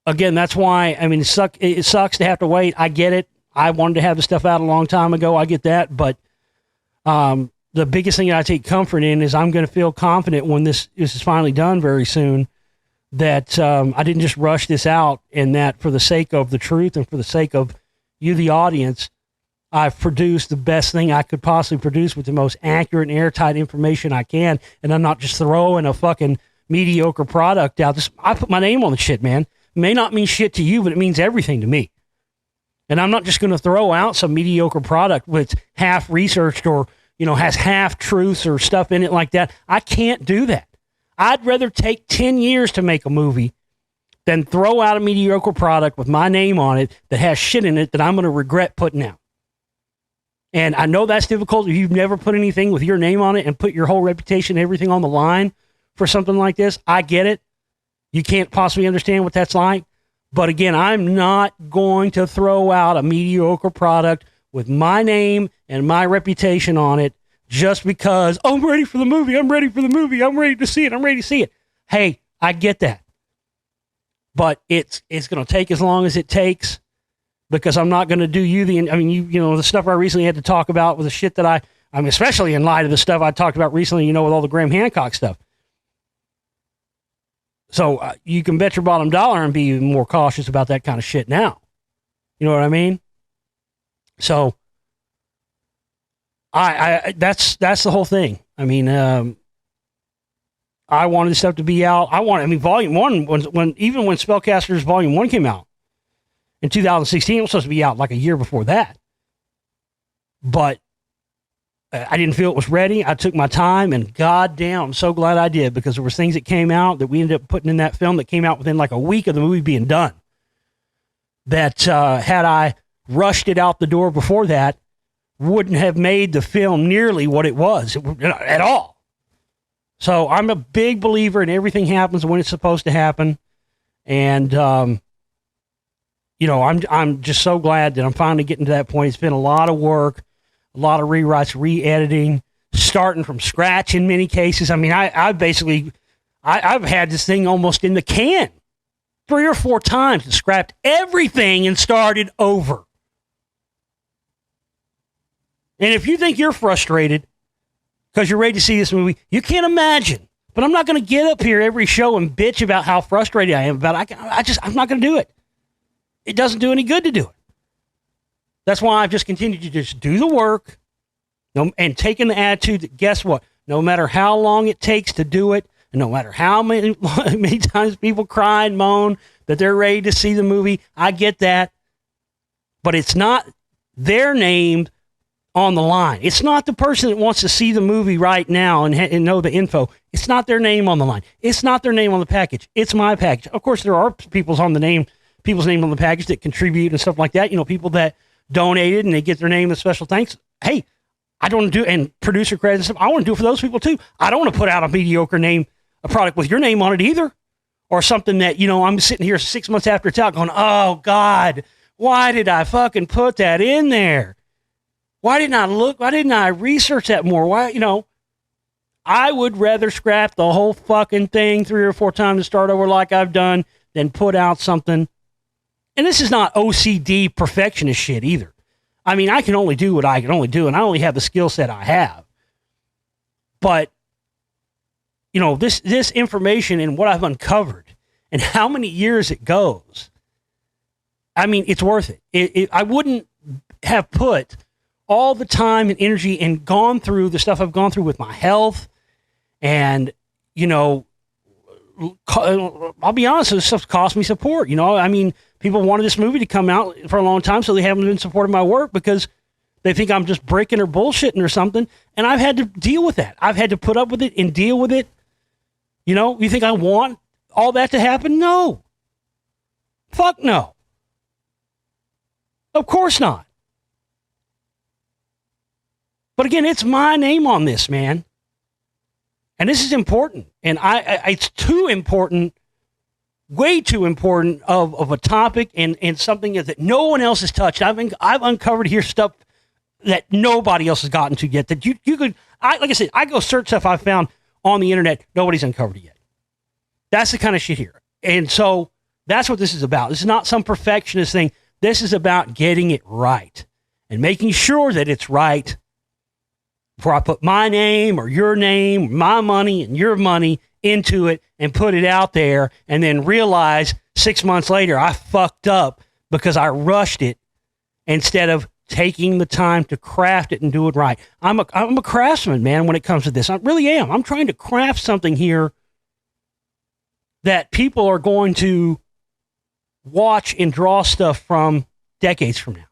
again, that's why, it sucks to have to wait. I get it. I wanted to have the stuff out a long time ago. I get that. But the biggest thing that I take comfort in is I'm going to feel confident when this is finally done very soon, that I didn't just rush this out, and that for the sake of the truth and for the sake of you, the audience, I've produced the best thing I could possibly produce with the most accurate and airtight information I can. And I'm not just throwing a fucking mediocre product out. I put my name on the shit, man. It may not mean shit to you, but it means everything to me. And I'm not just going to throw out some mediocre product with half researched or, has half truths or stuff in it like that. I can't do that. I'd rather take 10 years to make a movie than throw out a mediocre product with my name on it that has shit in it that I'm going to regret putting out. And I know that's difficult if you've never put anything with your name on it and put your whole reputation, everything on the line for something like this. I get it. You can't possibly understand what that's like. But again, I'm not going to throw out a mediocre product with my name and my reputation on it just because, oh, I'm ready for the movie. I'm ready for the movie. I'm ready to see it. I'm ready to see it. Hey, I get that. But it's going to take as long as it takes, because I'm not going to do you the stuff I recently had to talk about with the shit that especially in light of the stuff I talked about recently, with all the Graham Hancock stuff. So you can bet your bottom dollar and be even more cautious about that kind of shit now. You know what I mean? So that's the whole thing. I wanted this stuff to be out. Volume 1, when Spellcasters Volume 1 came out in 2016, it was supposed to be out like a year before that. But I didn't feel it was ready. I took my time, and goddamn, I'm so glad I did, because there was things that came out that we ended up putting in that film that came out within like a week of the movie being done. That had I rushed it out the door before that, wouldn't have made the film nearly what it was at all. So I'm a big believer in everything happens when it's supposed to happen. And, I'm just so glad that I'm finally getting to that point. It's been a lot of work, a lot of rewrites, re-editing, starting from scratch in many cases. I've had this thing almost in the can 3 or 4 times and scrapped everything and started over. And if you think you're frustrated because you're ready to see this movie, you can't imagine. But I'm not going to get up here every show and bitch about how frustrated I am about it. I'm not going to do it. It doesn't do any good to do it. That's why I've just continued to just do the work and taking the attitude that, guess what? No matter how long it takes to do it, and no matter how many times people cry and moan that they're ready to see the movie, I get that. But it's not their name on the line. It's not the person that wants to see the movie right now and know the info. It's not their name on the line. It's not their name on the package. It's my package. Of course, there are people's name on the package that contribute and stuff like that. People that donated and they get their name as special thanks. Hey, I don't want to do, and producer credits and stuff, I want to do it for those people too. I don't want to put out a mediocre name, a product with your name on it either. Or something that, I'm sitting here 6 months after it's out going, oh God, why did I fucking put that in there? Why didn't I look? Why didn't I research that more? Why, I would rather scrap the whole fucking thing 3 or 4 times to start over like I've done than put out something. And this is not OCD perfectionist shit either. I can only do what I can only do, and I only have the skill set I have. But, this information and what I've uncovered and how many years it goes, it's worth it. I wouldn't have put all the time and energy and gone through the stuff I've gone through with my health. And, I'll be honest, this stuff cost me support. People wanted this movie to come out for a long time, so they haven't been supporting my work because they think I'm just breaking or bullshitting or something. And I've had to deal with that. I've had to put up with it and deal with it. You think I want all that to happen? No. Fuck no. Of course not. But again, it's my name on this, man. And this is important. And it's too important, way too important of a topic and something that no one else has touched. I've uncovered here stuff that nobody else has gotten to yet. That you could, like I said, I go search stuff I found on the internet. Nobody's uncovered it yet. That's the kind of shit here. And so that's what this is about. This is not some perfectionist thing. This is about getting it right and making sure that it's right before I put my name or your name, my money and your money into it and put it out there and then realize 6 months later I fucked up because I rushed it instead of taking the time to craft it and do it right. I'm a craftsman, man, when it comes to this. I really am. I'm trying to craft something here that people are going to watch and draw stuff from decades from now.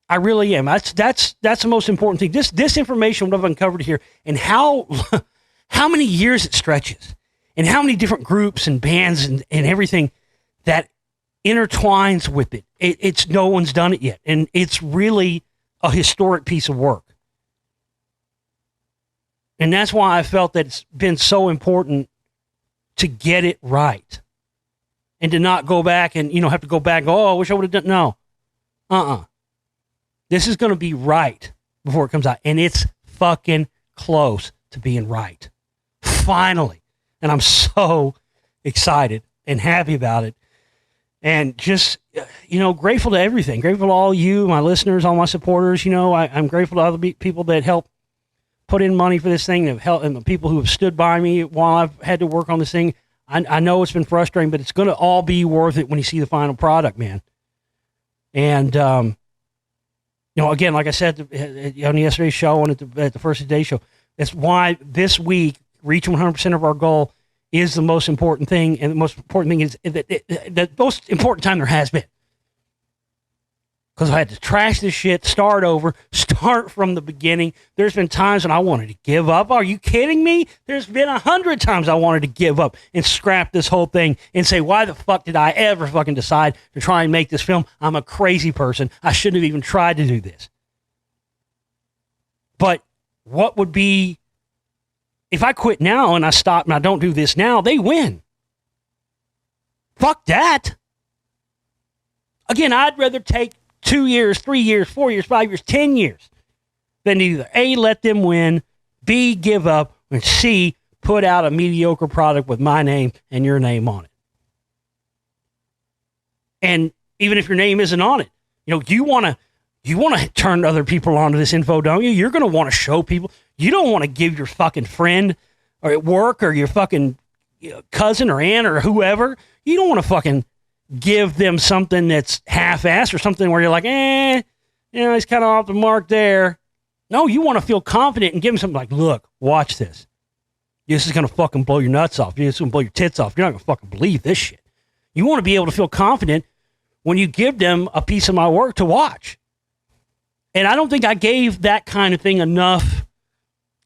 I really am. That's the most important thing. This information, what I've uncovered here, and how many years it stretches, and how many different groups and bands and everything that intertwines with it. It's no one's done it yet, and it's really a historic piece of work. And that's why I felt that it's been so important to get it right, and to not go back and have to go back. Oh, I wish I would have done. No, This is going to be right before it comes out. And it's fucking close to being right. Finally. And I'm so excited and happy about it. And just, grateful to everything. Grateful to all you, my listeners, all my supporters. I'm grateful to other people that help put in money for this thing, and the people who have stood by me while I've had to work on this thing. I know it's been frustrating, but it's going to all be worth it when you see the final product, man. And, again, like I said on yesterday's show and at the first of the day show, that's why this week, reaching 100% of our goal is the most important thing. And the most important thing is the most important time there has been. Because I had to trash this shit, start over, start from the beginning. There's been times when I wanted to give up. Are you kidding me? There's been 100 times I wanted to give up and scrap this whole thing and say, why the fuck did I ever fucking decide to try and make this film? I'm a crazy person. I shouldn't have even tried to do this. But what would be, if I quit now and I stop and I don't do this now, they win. Fuck that. Again, I'd rather take 2 years, 3 years, 4 years, 5 years, 10 years than either A, let them win, B, give up, and C, put out a mediocre product with my name and your name on it. And even if your name isn't on it, you want to turn other people onto this info, don't you? You're going to want to show people. You don't want to give your fucking friend or at work or your fucking cousin or aunt or whoever. You don't want to fucking give them something that's half-assed or something where you're like, he's kind of off the mark there. No, you want to feel confident and give them something like, look, watch this. This is going to fucking blow your nuts off. This is going to blow your tits off. You're not going to fucking believe this shit. You want to be able to feel confident when you give them a piece of my work to watch. And I don't think I gave that kind of thing enough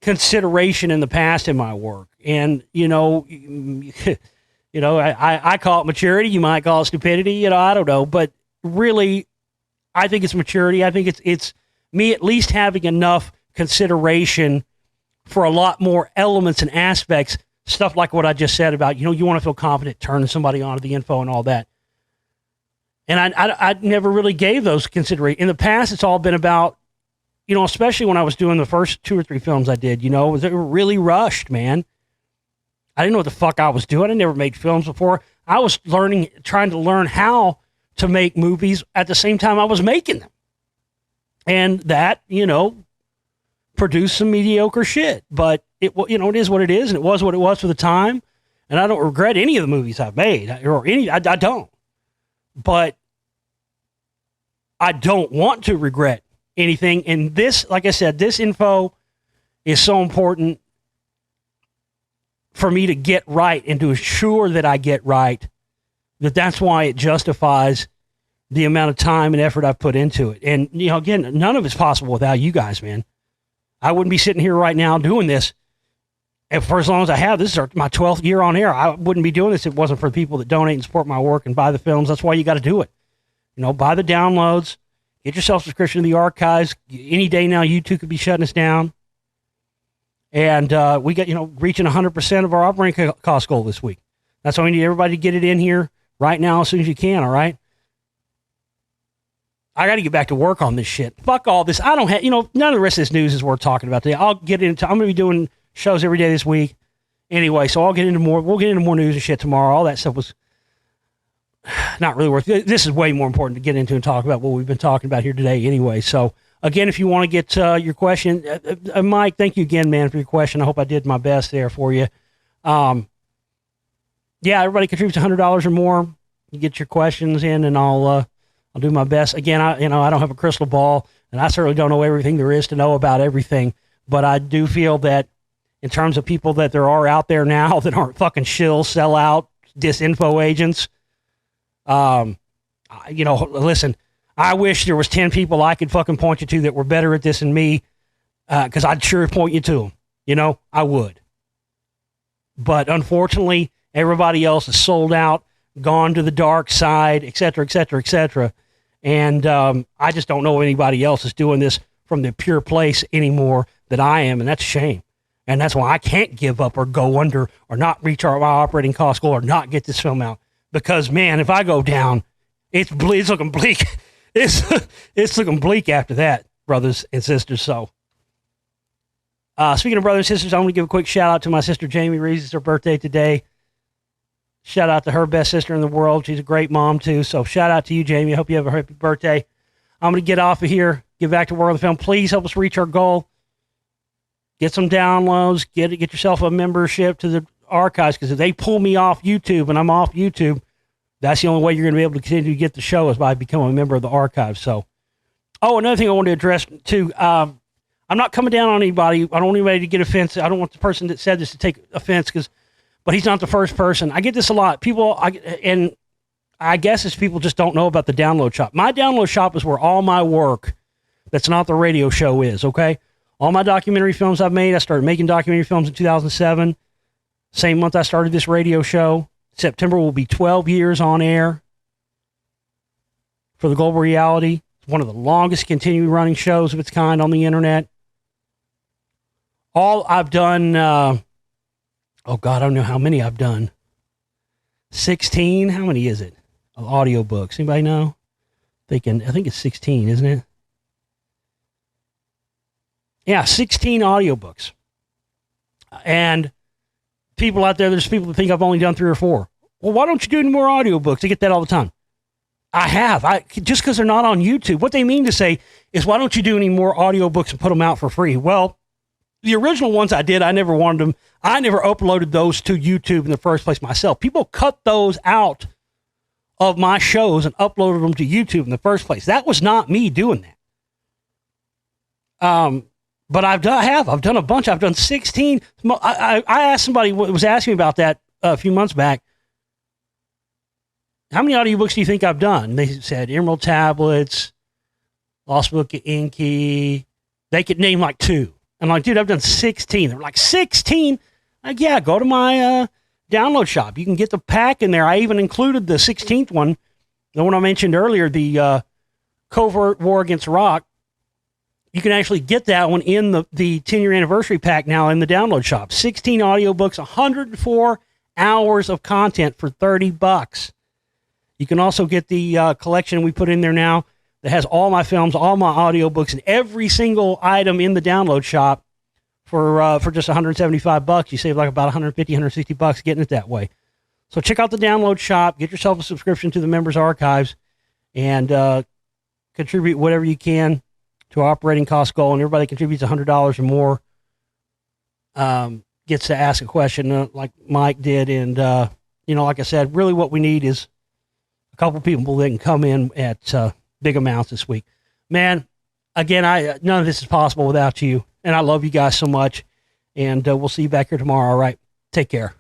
consideration in the past in my work. And, I call it maturity. You might call it stupidity. I don't know. But really, I think it's maturity. I think it's me at least having enough consideration for a lot more elements and aspects, stuff like what I just said about, you want to feel confident turning somebody onto the info and all that. And I never really gave those consideration. In the past, it's all been about, especially when I was doing the first 2 or 3 films I did, they were really rushed, man. I didn't know what the fuck I was doing. I never made films before. I was trying to learn how to make movies at the same time I was making them. And that, produced some mediocre shit. But it is what it is, and it was what it was for the time. And I don't regret any of the movies I've made, I don't. But I don't want to regret anything. And this, like I said, this info is so important for me to get right and to assure that I get right, that's why it justifies the amount of time and effort I've put into it. And, again, none of it's possible without you guys, man. I wouldn't be sitting here right now doing this And for as long as I have, this is my 12th year on air. I wouldn't be doing this if it wasn't for the people that donate and support my work and buy the films. That's why you got to do it. You know, buy the downloads, get yourself a subscription to the archives. Any day now, YouTube could be shutting us down. And we got, reaching 100% of our operating cost goal this week. That's why we need everybody to get it in here right now as soon as you can, all right? I got to get back to work on this shit. Fuck all this. I don't have, none of the rest of this news is worth talking about today. I'm going to be doing shows every day this week. Anyway, so we'll get into more news and shit tomorrow. All that stuff was not really worth it. This is way more important to get into and talk about what we've been talking about here today anyway. So, again, if you want to get your question, Mike, thank you again, man, for your question. I hope I did my best there for you. Yeah, everybody contributes $100 or more. You get your questions in, and I'll do my best. Again, I don't have a crystal ball, and I certainly don't know everything there is to know about everything. But I do feel that in terms of people that there are out there now that aren't fucking shills, sell out, disinfo agents, listen, I wish there was 10 people I could fucking point you to that were better at this than me, because I'd sure point you to them. I would. But unfortunately, everybody else is sold out, gone to the dark side, et cetera, et cetera, et cetera. And I just don't know anybody else is doing this from the pure place anymore that I am, and that's a shame. And that's why I can't give up or go under or not reach my operating cost goal or not get this film out. Because, man, if I go down, it's looking bleak. It's looking bleak after that, brothers and sisters. So, speaking of brothers and sisters, I'm going to give a quick shout out to my sister Jamie Reeves. It's her birthday today. Shout out to her, best sister in the world. She's a great mom too. So shout out to you, Jamie. I hope you have a happy birthday. I'm going to get off of here, get back to World of Film. Please help us reach our goal. Get some downloads. Get yourself a membership to the archives, because if they pull me off YouTube and I'm off YouTube, that's the only way you're going to be able to continue to get the show is by becoming a member of the archives. So, another thing I want to address too. I'm not coming down on anybody. I don't want anybody to get offensive. I don't want the person that said this to take offense, but he's not the first person. I get this a lot. And I guess it's people just don't know about the download shop. My download shop is where all my work that's not the radio show is, okay? All my documentary films I've made, I started making documentary films in 2007. Same month I started this radio show. September will be 12 years on air for the Global Reality. It's one of the longest continuing running shows of its kind on the internet. All I've done, I don't know how many I've done. 16? How many is it? Of audiobooks. Anybody know? I think it's 16, isn't it? Yeah, 16 audiobooks. And people out there, there's people that think I've only done 3 or 4. Well, why don't you do any more audiobooks? I get that all the time. I have. Just because they're not on YouTube. What they mean to say is, why don't you do any more audiobooks and put them out for free? Well, the original ones I did, I never wanted them. I never uploaded those to YouTube in the first place myself. People cut those out of my shows and uploaded them to YouTube in the first place. That was not me doing that. But I've done a bunch. I've done 16. I asked somebody, was asking me about that a few months back. How many audiobooks do you think I've done? They said Emerald Tablets, Lost Book of Inky. They could name like 2. I'm like, dude, I've done 16. They're like, 16? Like, yeah, go to my download shop. You can get the pack in there. I even included the 16th one, the one I mentioned earlier, the Covert War Against Iraq. You can actually get that one in the 10-year anniversary pack now in the download shop. 16 audiobooks, 104 hours of content for $30. You can also get the collection we put in there now that has all my films, all my audiobooks, and every single item in the download shop for just $175. You save like about $150, $160 getting it that way. So check out the download shop, get yourself a subscription to the members archives, and contribute whatever you can to our operating cost goal. And everybody contributes $100 or more gets to ask a question like Mike did. And, like I said, really what we need is a couple people that can come in at big amounts this week. Man, again, none of this is possible without you. And I love you guys so much. And we'll see you back here tomorrow. All right. Take care.